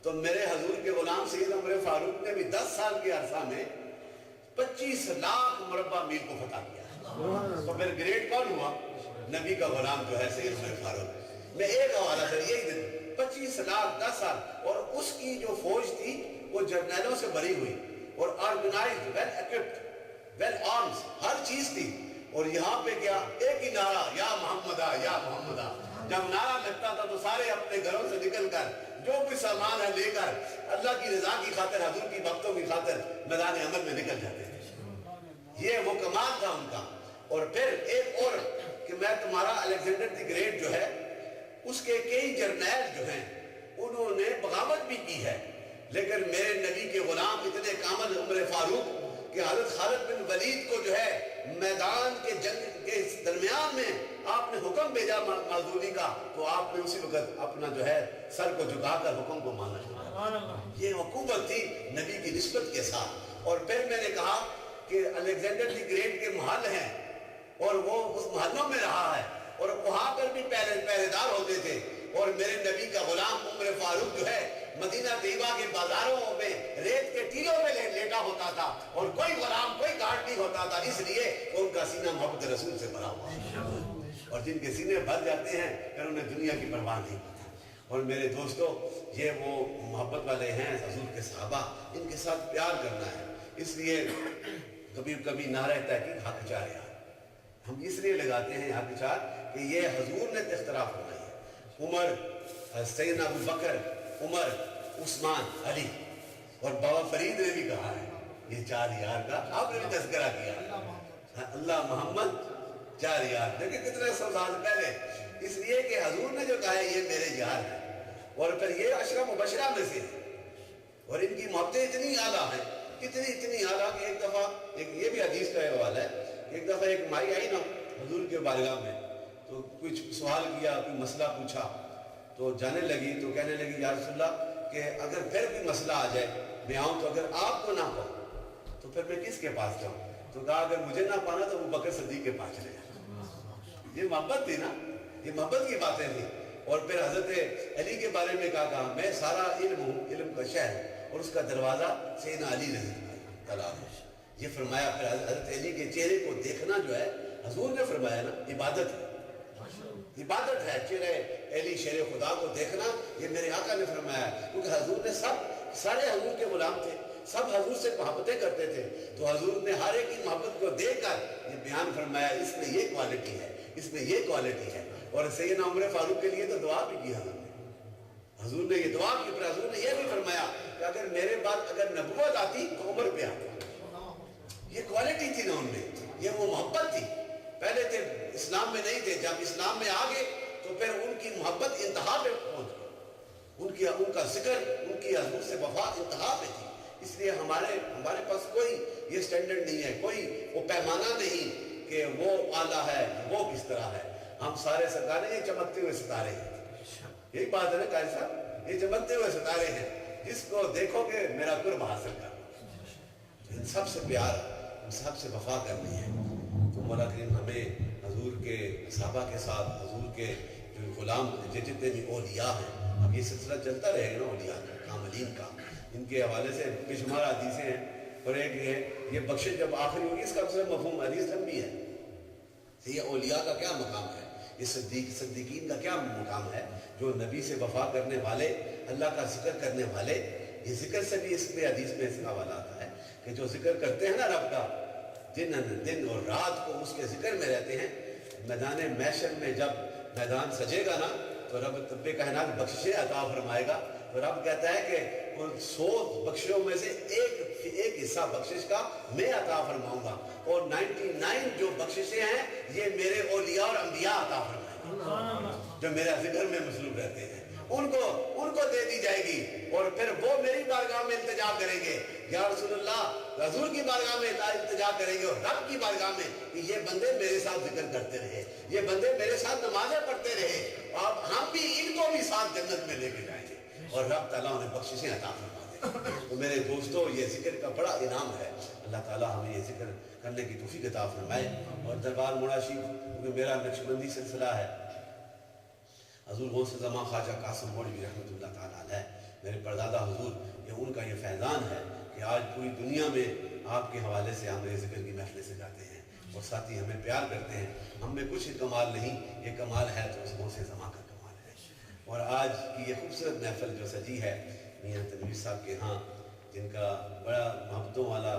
تو میرے حضور کے غلام سیدنا عمر فاروق نے بھی 10 سال کے عرصہ میں 25 لاکھ مربع میل کو فتح کیا۔ تو پھر گریٹ کون ہوا؟ نبی کا غلام جو ہے سیدنا عمر فاروق۔ میں ایک حوالہ کر یہی دن 25 لاکھ 10 سال، اور اس کی جو فوج تھی وہ جرنیلوں سے بھری ہوئی اور organized, well equipped, well arms, ہر چیز تھی۔ اور یہاں پہ کیا ایک ہی نعرہ، یا محمدہ یا محمدہ۔ جب نعرہ لگتا تھا تو سارے اپنے گھروں سے نکل کر جو بھی سامان ہے لے کر اللہ کی رضا کی خاطر، حضور کی بختوں کی خاطر میدان عمل میں نکل جاتے تھے۔ یہ وہ کمال تھا ان کا۔ اور پھر ایک اور کہ میں تمہارا الیگزینڈر دی گریٹ جو ہے اس کے کئی جرنیل جو ہیں انہوں نے بغاوت بھی کی ہے، لیکن میرے نبی کے غلام اتنے کامل عمر فاروق کہ حضرت خالد بن ولید کو جو ہے میدان کے جنگ کے درمیان میں آپ نے حکم بھیجا معذوری کا، تو آپ نے اسی وقت اپنا جو ہے سر کو جھکا کر حکم کو مانا شروع۔ یہ حکومت تھی نبی کی نسبت کے ساتھ۔ اور پھر میں نے کہا کہ الیگزینڈر دی گریٹ کے محل ہیں اور وہ اس محلوں میں رہا ہے، اور وہاں پر بھی پہرے دار ہوتے تھے، اور میرے نبی کا غلام عمر فاروق جو ہے مدینہ طیبہ کے بازاروں میں ریت کے ٹیلوں میں لیٹا ہوتا تھا، اور کوئی غلام کوئی گارڈ نہیں ہوتا تھا، اس لیے ان کا سینہ محبت رسول سے بھرا ہوا۔ اور جن کے سینے بھر جاتے ہیں پھر انہیں دنیا کی پرواہ نہیں ہوتی۔ اور میرے دوستو، یہ وہ محبت والے ہیں حضور کے صحابہ، ان کے ساتھ پیار کرنا ہے۔ اس لیے کبھی کبھی نعرہ تحقیق حق چار یار ہم اس لیے لگاتے ہیں حق چار کہ یہ حضور نے اختراع فرمائی ہے۔ عمر، سیدنا ابو بکر، عمر، عثمان، علی، اور بابا فرید نے بھی کہا ہے یہ 4 یار کا آپ نے بھی تذکرہ کیا، اللہ محمد 4 یار، دیکھیں کتنے 100 سال پہلے۔ اس لیے کہ حضور نے جو کہا ہے یہ میرے یار ہیں، اور پھر یہ عشرہ مبشرہ میں سے، اور ان کی محبتیں اتنی اعلیٰ ہیں، اتنی اعلیٰ کہ ایک دفعہ یہ بھی حدیث کا حوالہ ہے، ایک دفعہ ایک مائی آئی نا حضور کے بارگاہ میں، تو کچھ سوال کیا، کوئی مسئلہ پوچھا، تو جانے لگی تو کہنے لگی یا رسول اللہ کہ اگر پھر کوئی مسئلہ آ جائے میں آؤں تو اگر آپ کو نہ پاؤں تو پھر میں کس کے پاس جاؤں؟ تو کہا اگر مجھے نہ پانا تو ابو بکر صدیق کے پاس چلے جاؤں۔ یہ محبت تھی نا، یہ محبت کی باتیں تھیں۔ اور پھر حضرت علی کے بارے میں کہا میں سارا علم ہوں، علم کا شہر، اور اس کا دروازہ سیدنا علی رضی اللہ عنہ۔ یہ فرمایا پھر حضرت علی کے چہرے کو دیکھنا جو ہے حضور نے فرمایا نا عبادت ہے، عبادت ہے چہرے علی شیر خدا کو دیکھنا، یہ میرے آقا نے فرمایا ہے، کیونکہ حضور نے سارے حضور کے غلام تھے، سب حضور سے محبتیں کرتے تھے، تو حضور نے ہر ایک کی محبت کو دیکھ کر یہ بیان فرمایا اس میں یہ کوالٹی ہے، اس میں یہ کوالٹی ہے۔ اور سیدنا عمر فاروق کے لیے تو دعا بھی کی حضور نے یہ دعا کی، پھر حضور نے یہ بھی فرمایا کہ اگر میرے بعد اگر نبوت آتی تو عمر پہ آتا۔ یہ کوالٹی تھی نا ان میں، یہ وہ محبت تھی۔ پہلے تھے اسلام میں نہیں تھے، جب اسلام میں آ گئے تو پھر ان کی محبت انتہا پہ پہنچ گئی، ان کا ذکر، ان کی حضور سے وفا انتہا پہ تھی۔ اس لیے ہمارے پاس کوئی یہ سٹینڈرڈ نہیں ہے، کوئی وہ پیمانہ نہیں کہ وہ اعلیٰ ہے وہ کس طرح ہے۔ ہم سارے سرکار یہ چمکتے ہوئے ستارے ہیں، یہی بات ہے نا قائد صاحب، یہ چمکتے ہوئے ستارے ہیں، جس کو دیکھو کہ میرا قرب حاصل کرنا، ان سب سے پیار، ان سب سے وفا کرنی ہے۔ تو مولا کریم ہمیں حضور کے صحابہ کے ساتھ، حضور کے جو غلام جتنے بھی اولیاء ہیں، اب یہ سلسلہ چلتا رہے گا نا اولیاء کاملین کا، ان کے حوالے سے بے شمار حدیثیں ہیں، اور ایک یہ بخشش جب آخری ہوگی اس کا مفہوم حدیث لمبی ہے، یہ اولیاء کا کیا مقام ہے، یہ صدیقین کا کیا مقام ہے، جو نبی سے وفا کرنے والے، اللہ کا ذکر کرنے والے۔ یہ ذکر سے بھی اس میں حدیث میں اس کا حوالہ آتا ہے کہ جو ذکر کرتے ہیں نا رب کا دن اور رات کو اس کے ذکر میں رہتے ہیں، میدان محشر میں جب میدان سجے گا نا تو رب رب کائنات بخششیں عطا فرمائے گا، تو رب کہتا ہے کہ ان 100 بخشوں میں سے ایک حصہ بخشش کا میں عطا فرماؤں گا، اور 99 جو بخششیں ہیں یہ میرے اولیاء اور انبیاء عطا فرمائیں گے جو میرا ذکر میں مصروف رہتے ہیں، ان کو دے دی جائے گی، اور پھر وہ میری بارگاہ میں التجا کریں گے، یا رسول اللہ حضور کی بارگاہ میں التجا کریں گے، اور رب کی بارگاہ میں کہ یہ بندے میرے ساتھ ذکر کرتے رہے، یہ بندے میرے ساتھ نمازیں پڑھتے رہے، اب ہم بھی ان کو بھی ساتھ جنت میں لے کے جائیں گے، اور رب تعالیٰ انہیں بخششیں عطا فرما دے۔ تو میرے دوستو یہ ذکر کا بڑا انعام ہے، اللہ تعالیٰ ہمیں یہ ذکر کرنے کی توفیق عطا فرمائے۔ اور دربار مولا شریف کیونکہ میرا نقشبندی سلسلہ ہے، حضور غوث زمان خواجہ قاسم مولوی رحمۃ اللہ تعالیٰ علیہ میرے پردادا حضور، یہ ان کا یہ فیضان ہے کہ آج پوری دنیا میں آپ کے حوالے سے ہم یہ ذکر کی محفلیں سجاتے ہیں، اور ساتھی ہمیں پیار کرتے ہیں۔ ہم میں کچھ کمال نہیں، یہ کمال ہے تو اس غوث زمان کا کمال ہے۔ اور آج کی یہ خوبصورت محفل جو سجی ہے میاں تنویر صاحب کے ہاں، جن کا بڑا محبتوں والا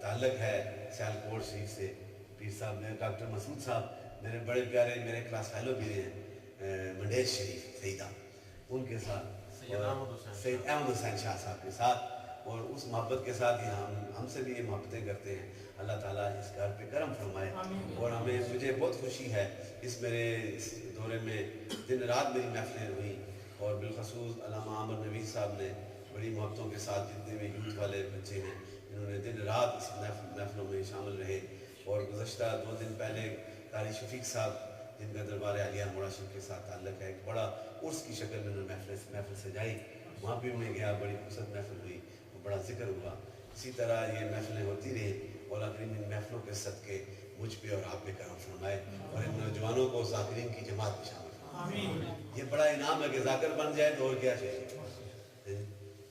تعلق ہے سیالکوٹ شریف سے، پیر صاحب میرے ڈاکٹر مسعود صاحب میرے بڑے پیارے میرے کلاس فیلو بھی ہیں، منڈیج شریف سیدہ ان کے ساتھ، سید احمد حسین شاہ صاحب کے ساتھ، اور اس محبت کے ساتھ ہی ہم سے بھی یہ محبتیں کرتے ہیں۔ اللہ تعالیٰ اس گھر پہ کرم فرمائے، اور مجھے بہت خوشی ہے میرے اس دورے میں دن رات میری محفلیں ہوئیں، اور بالخصوص علامہ عامر نوید صاحب نے بڑی محبتوں کے ساتھ جتنے بھی یوتھ والے بچے ہیں انہوں نے دن رات اس محفلوں میں شامل رہے۔ اور گزشتہ 2 دن پہلے قاری شفیق صاحب جن کا دربار عالیہ مولا شریف کے ساتھ تعلق ہے، ایک بڑا عرس کی شکل میں انہوں نے محفل سجائی، وہاں بھی میں گیا، بڑی خوبصورت محفل ہوئی، بڑا ذکر ہوا۔ اسی طرح یہ محفلیں ہوتی رہیں، مولا کریم ان محفلوں کے صدقے مجھ پہ اور آپ پہ کرم فرمائے، اور ان نوجوانوں کو ذاکرین کی جماعت میں شامل فرمائے۔ یہ بڑا انعام ہے کہ ذاکر بن جائے تو اور کیا چاہیے۔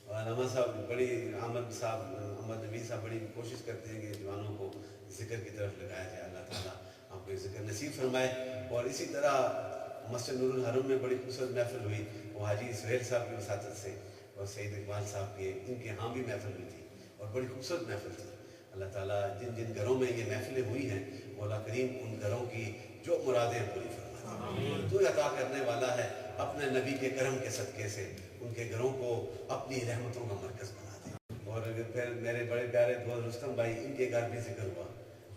اور علامہ صاحب بڑی احمد نبی صاحب بڑی کوشش کرتے ہیں کہ جوانوں کو ذکر کی طرف لگایا جائے۔ اللہ تعالیٰ آپ کو ذکر نصیب فرمائے۔ اور اسی طرح مسجد نور الحرم میں بڑی خوبصورت محفل ہوئی، وہ حاجی سہیل صاحب کی وساطت سے، اور سعید اقبال صاحب کے ان کے ہاں بھی محفل ہوئی تھی، اور بڑی خوبصورت محفل تھی۔ اللہ تعالیٰ جن جن گھروں میں یہ محفلیں ہوئی ہیں، مولا کریم ان گھروں کی جو مرادیں پوری فرمائے۔ تو عطا کرنے والا ہے، اپنے نبی کے کرم کے صدقے سے ان کے گھروں کو اپنی رحمتوں کا مرکز بنا دے۔ اور پھر میرے بڑے پیارے دوست رستم بھائی، ان کے گھر بھی ذکر ہوا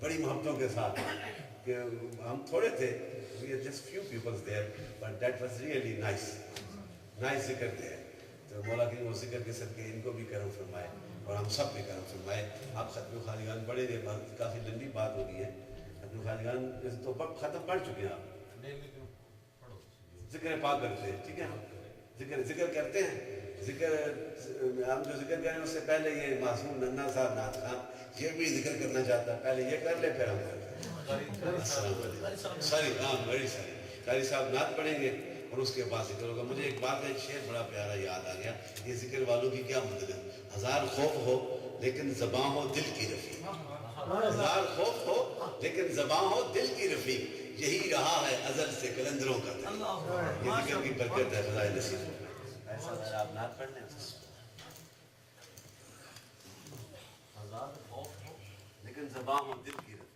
بڑی محبتوں کے ساتھ، کہ ہم تھوڑے تھے، we are just few people there, but that was really nice ذکر there۔ تو مولا کریم وہ ذکر کے صدقے ان کو بھی کرم فرمائے، اور ہم سب بھی کرم فرمائے۔ آپ ختم خواجگان پڑھے گئے، کافی لمبی بات ہو گئی ہے، ختم خواجگان تو ختم پڑھ چکے ہیں آپ، ذکر پاک کرتے ہیں، ٹھیک ہے، ذکر کرتے ہیں، ذکر ہم جو ذکر کریں اس سے پہلے یہ معصوم ننا صاحب نعت خان یہ بھی ذکر کرنا چاہتا ہے، پہلے یہ کر لے پھر ہم کرتے ہیں. ساری قاری صاحب نعت پڑھیں گے اور اس کے بعد ذکر ہوگا. مجھے ایک بات ہے، شعر بڑا پیارا یاد آ گیا، یہ ذکر والوں کی کیا مدد ہے. ہزار خوف ہو لیکن زباں ہو دل کی رفیق، ہزار خوف ہو لیکن زباں ہو دل کی رفیق، یہی رہا ہے ازل سے کلندروں کا طریق. یہ ذکر کی برکت ہے، خدا نصیب. ایسا ذرا آپ نعت پڑھ لیں. ہزار خوف ہو لیکن زباں ہو دل کی رفیق،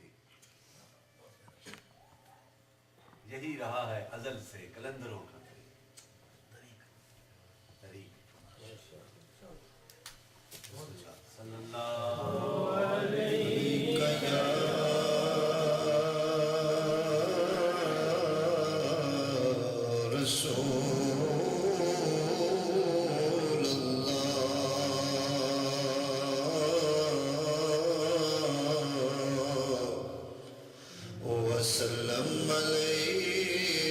یہی رہا ہے ازل سے کلندروں کا طریق. صلی اللہ وسلم عليك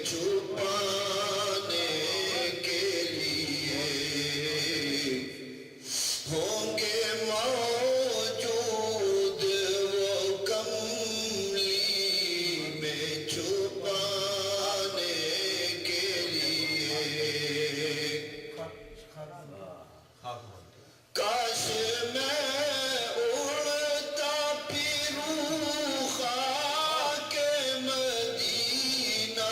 چھپانے کے لیے ہوں گے موجود وہ کملی میں چھپانے کے لیے کاش میں اڑتا پھروں خاک مدینہ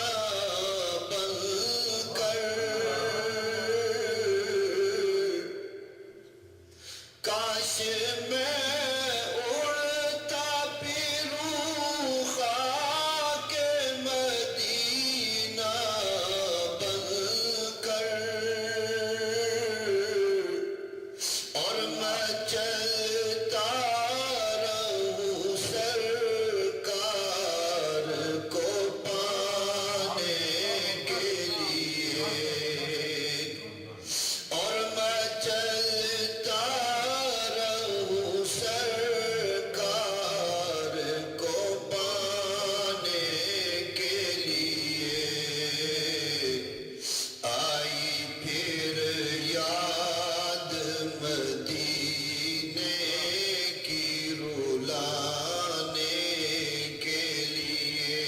بن کر کاش میں اڑتا پھروں خاک مدینہ بن کر اور میں چلتا رہوں سرکار کو پانے کے لیے اور میں چلتا رہوں سرکار کو پانے کے لیے آئی پھر یاد مدینے کی رلانے کے لیے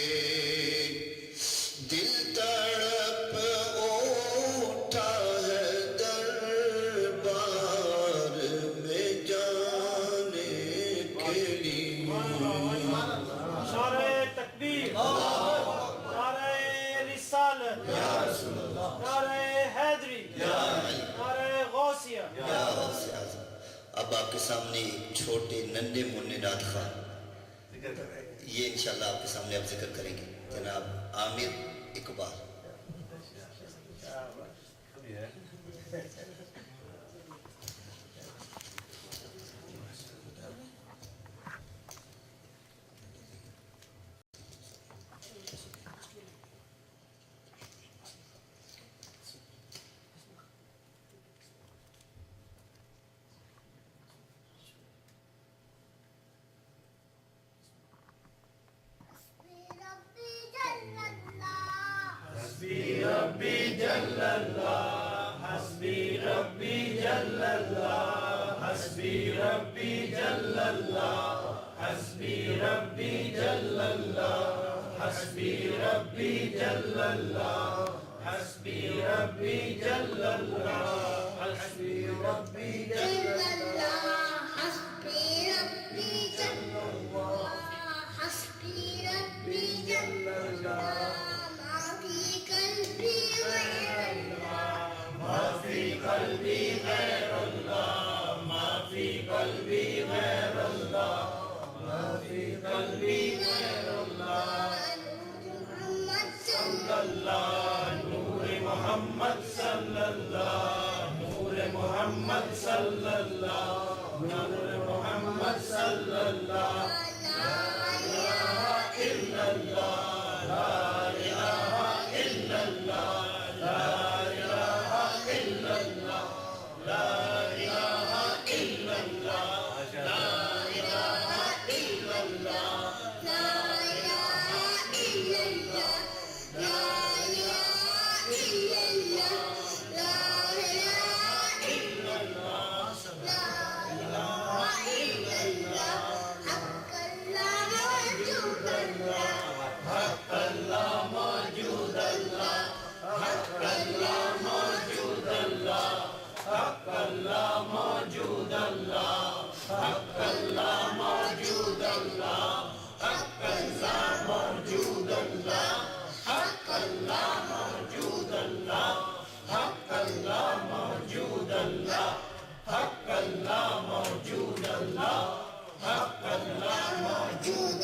دل تڑپ اٹھا ہے دربار میں جانے کے لیے نعرہ تکبیر، نعرہ رسالت، نعرہ حیدری، نعرہ غوثیہ. اب آپ کے سامنے ایک چھوٹے ننھے منھے نعت خواہ یہ انشاءاللہ آپ کے سامنے آپ ذکر کریں گے جناب عامر اقبال. حق اللہ موجود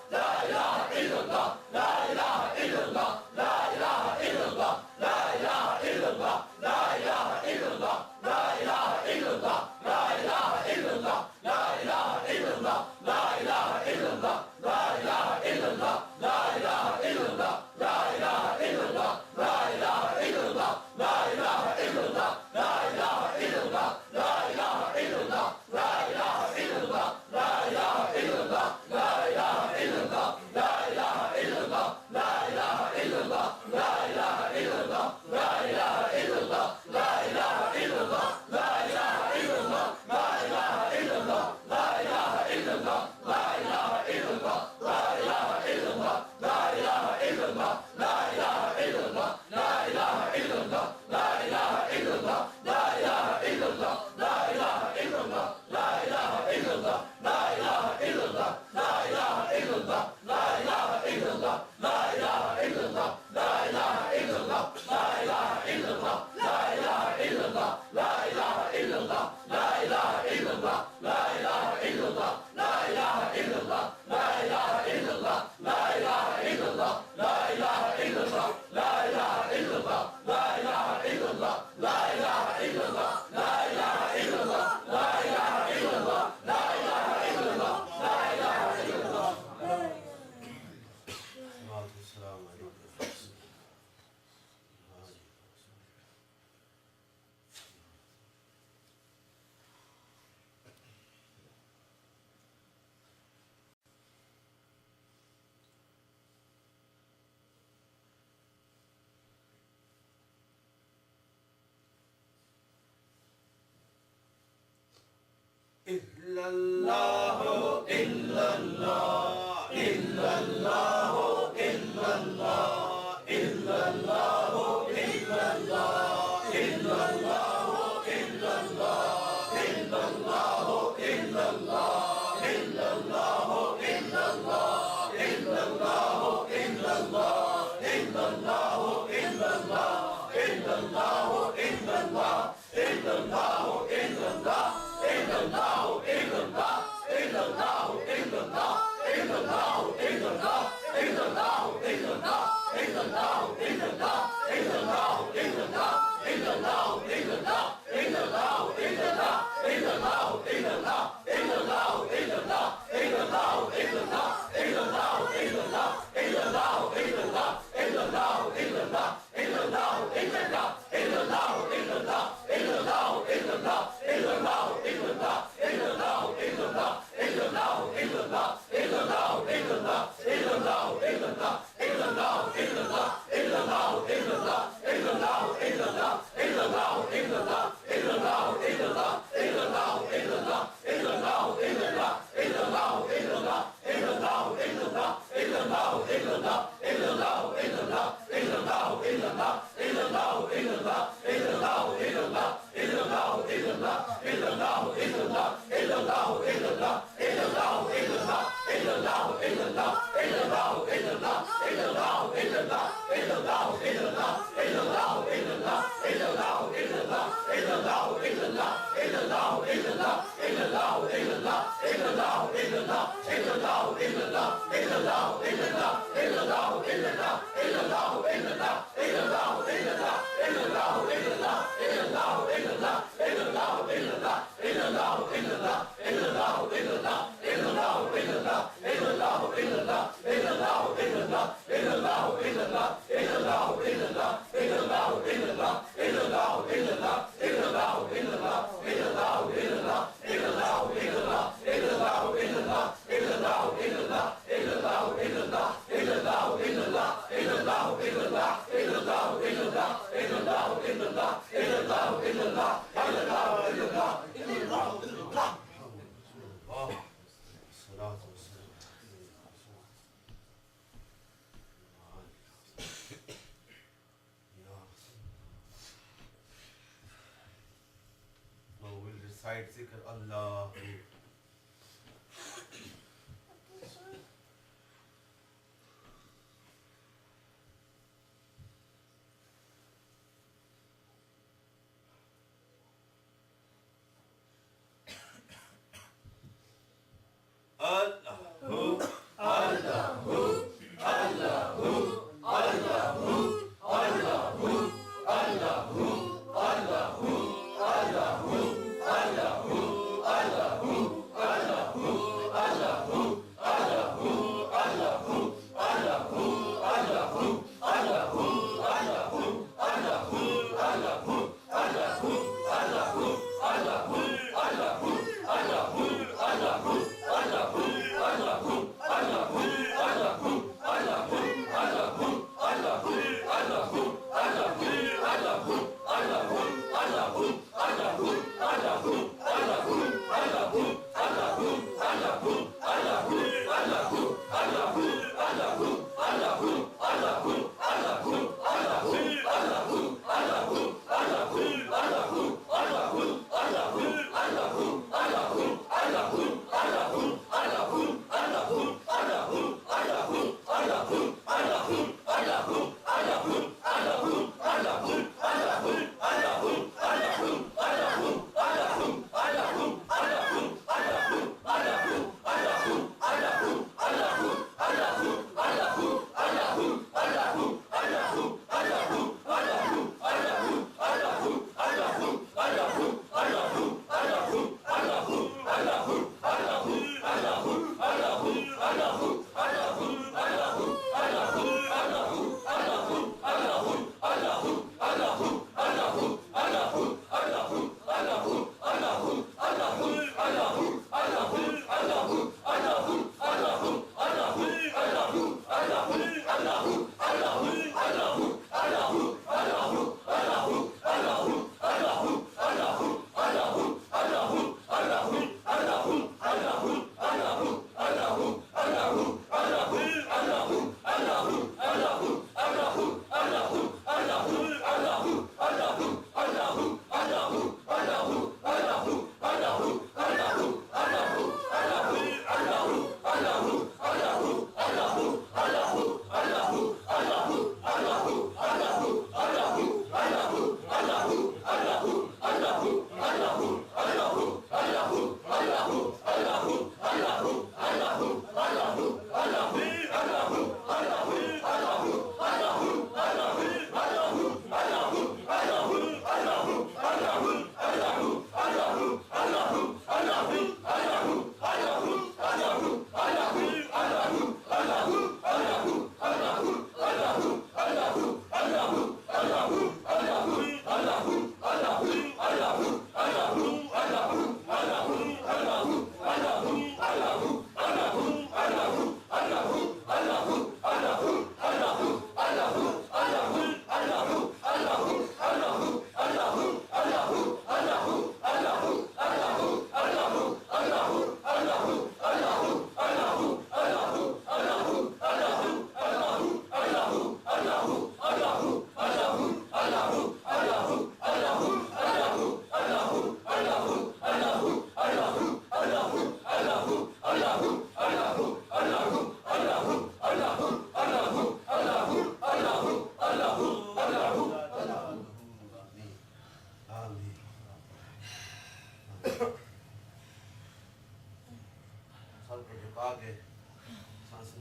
Recite zikr Allah.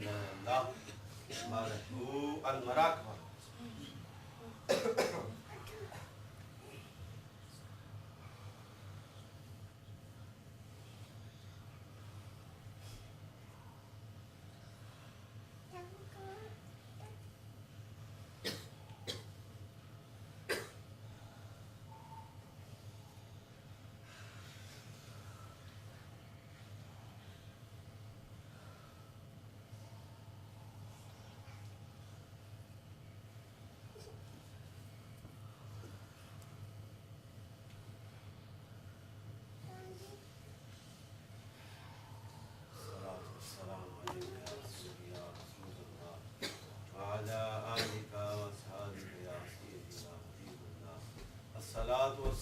اللہ مرحو المراقبہ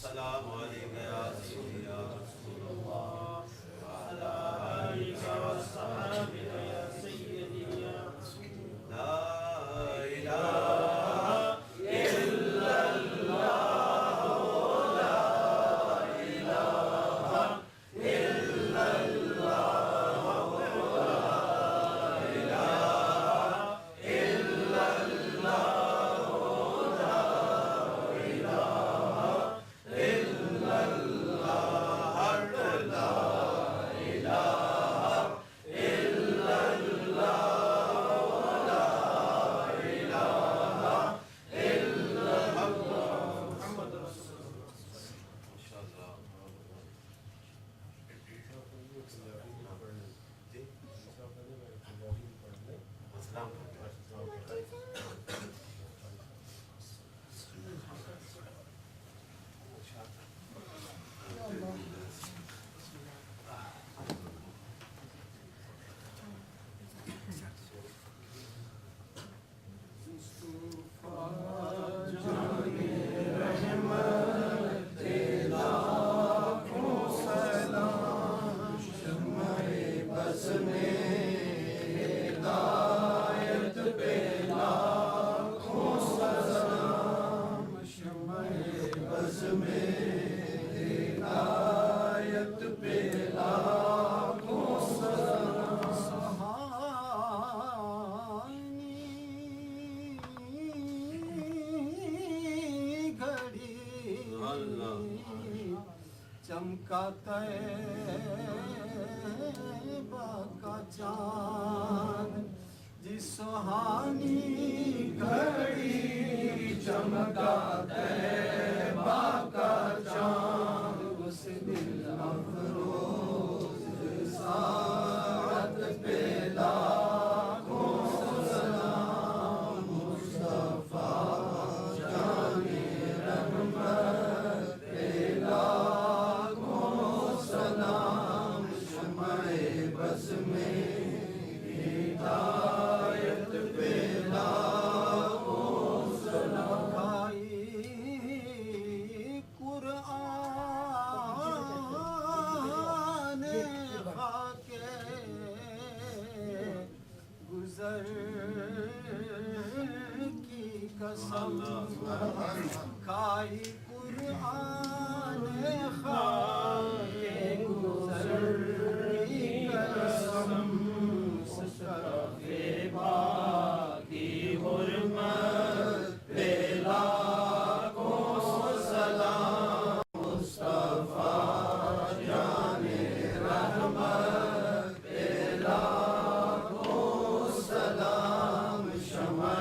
والسلام علیک یا سیدی یا رسول اللہ وعلی آلک وصحبہ یا سیدی یا رسول اللہ لا الہ الا اللہ لا الہ الا اللہ لا الہ الا چمکا طیبہ کا چاند جس سہانی گھڑی چمکا طیبہ کا چاند اس دل افروز ساعت پہ لاکھوں سلام مصطفیٰ جان رحمت پہ بس میں ہدایت پہ لاکھوں سلام قرآن خاک گزر کی قسم کھائی قرآن خاک گزر کی حرمت پہ لاکھوں سلام مصطفیٰ جان رحمت پہ لاکھوں سلام شمع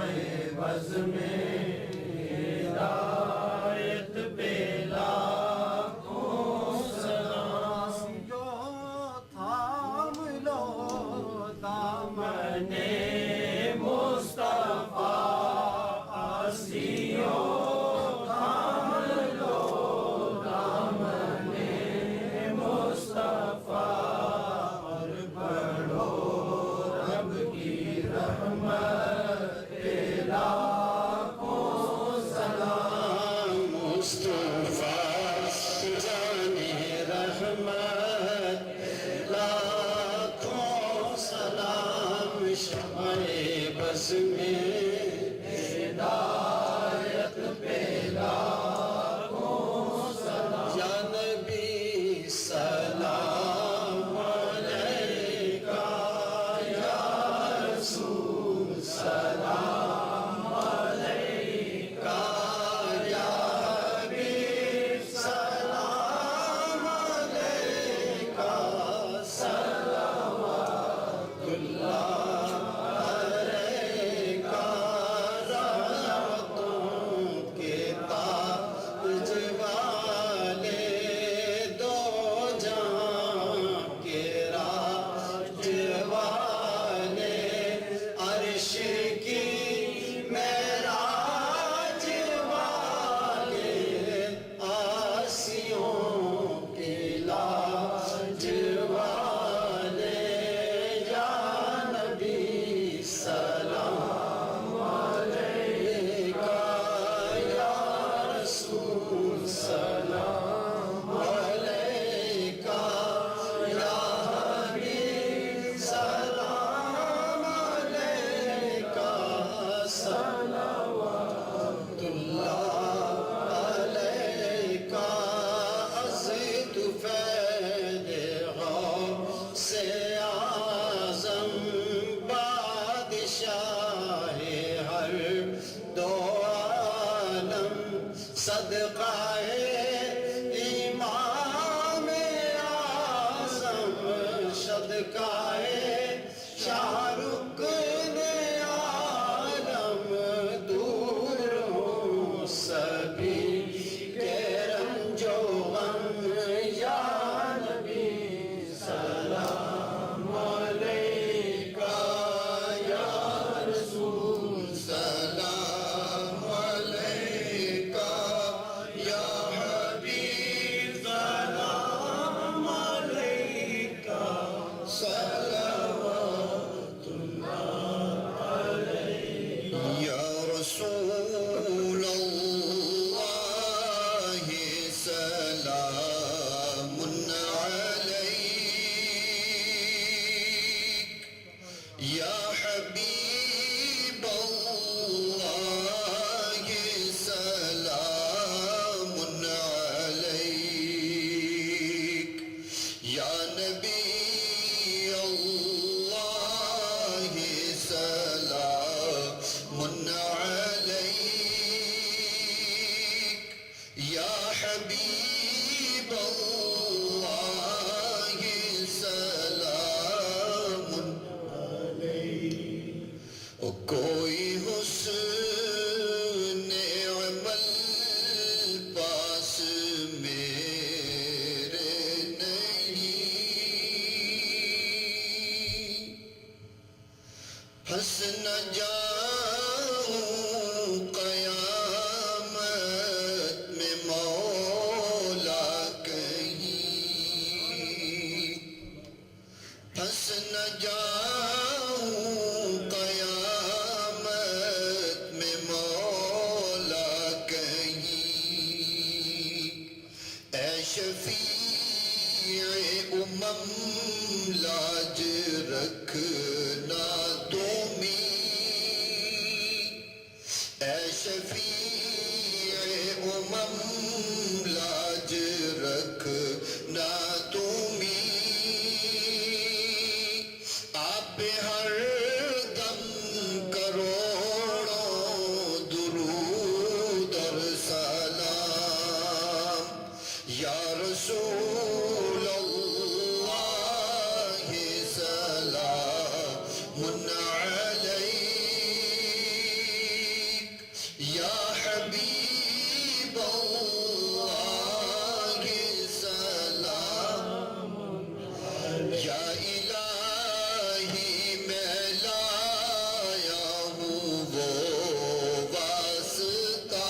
بز میں ہدایت پہ لاکھوں سلام شاہ ہر دو عالم صدقہ امام اعظم صدقہ شاہ رکن عالم دور ہوں سبھی کے رنج و غم یا نبی سلام علیکہ یا رسول سلام علیکہ یا حبیب سلام علیکہ صلوات اللہ علیکہ یا رسول اللہ سلام علیک یا حبیب اللہ سلام علیک یا نبی اللہ سلام علیک یا حبیب اللہ سلام علیک کوئی حسن عمل پاس میرے نہیں پھنس نہ جاؤں قیامت میں مولا کہیں پھنس نہ جاؤں قیامت میں مولا کہیں اے شفیع امم لاج رکھنا تمہیں اے شفیع امم لاج رکھنا تمہیں آپ پہ ہر دم کروڑوں درود اور سلام یا رسول اللہ سلام علیک یا حبیب اللہ سلام یا الہی میں لایا ہوں وہ واسطہ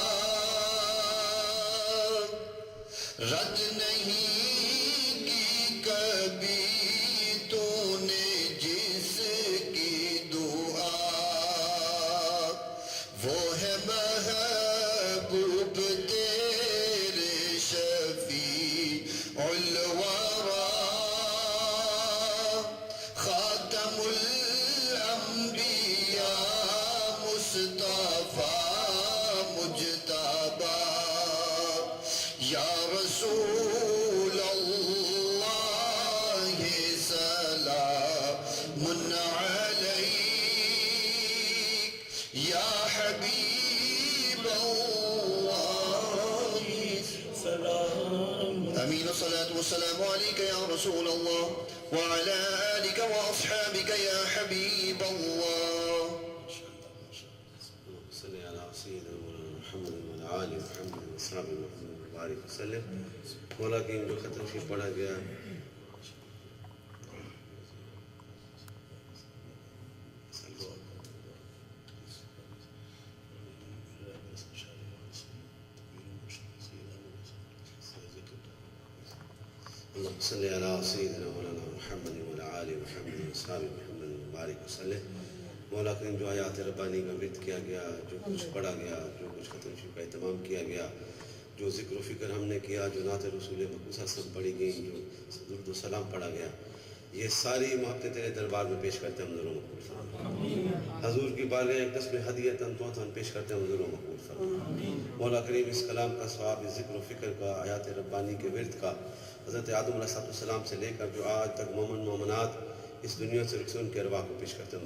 رد نہیں کی کبھی تو نے جس کی دعا وہ ہے محبوب تیرے شفیع الورا خاتم الانبیاء مصطفیٰ مجتبی یا رسول اللہ سلام علیک یا حبیب اللہ سلام امین الصلاة والسلام علیک یا رسول اللہ وعلى آلك وأصحابك يا حبيب الله صلی علی سیدنا مولانا محمد وعلی آل محمد وصحبہ محمد وبارک وسلم مولا کی جو ختم شریف پڑھا گیا اللهم صل على سيدنا مولانا محمد وعلى آل محمد وصحبہ محمد وبارک وسلم مولا کریم جو آیات ربانی کا ورد کیا گیا جو کچھ پڑھا گیا جو کچھ ختم شریف کا اہتمام کیا گیا جو ذکر و فکر ہم نے کیا جو نعت رسول مقبوضہ سب پڑھی گئی جو درود و سلام پڑھا گیا یہ ساری محبتیں تیرے دربار میں پیش کرتے ہیں حضور مقبول فرما حضور کی بارگاہ ایک قسم ہدیتاً توتاً پیش کرتے ہیں حضور مقبول فرما مولا کریم اس کلام کا ثواب اس ذکر و فکر کا آیات ربانی کے ورد کا حضرت آدم علیہ السلام سے لے کر جو آج تک مومن مومنات اس دنیا سے رخصت ان کے ارواح کو پیش کرتے ہیں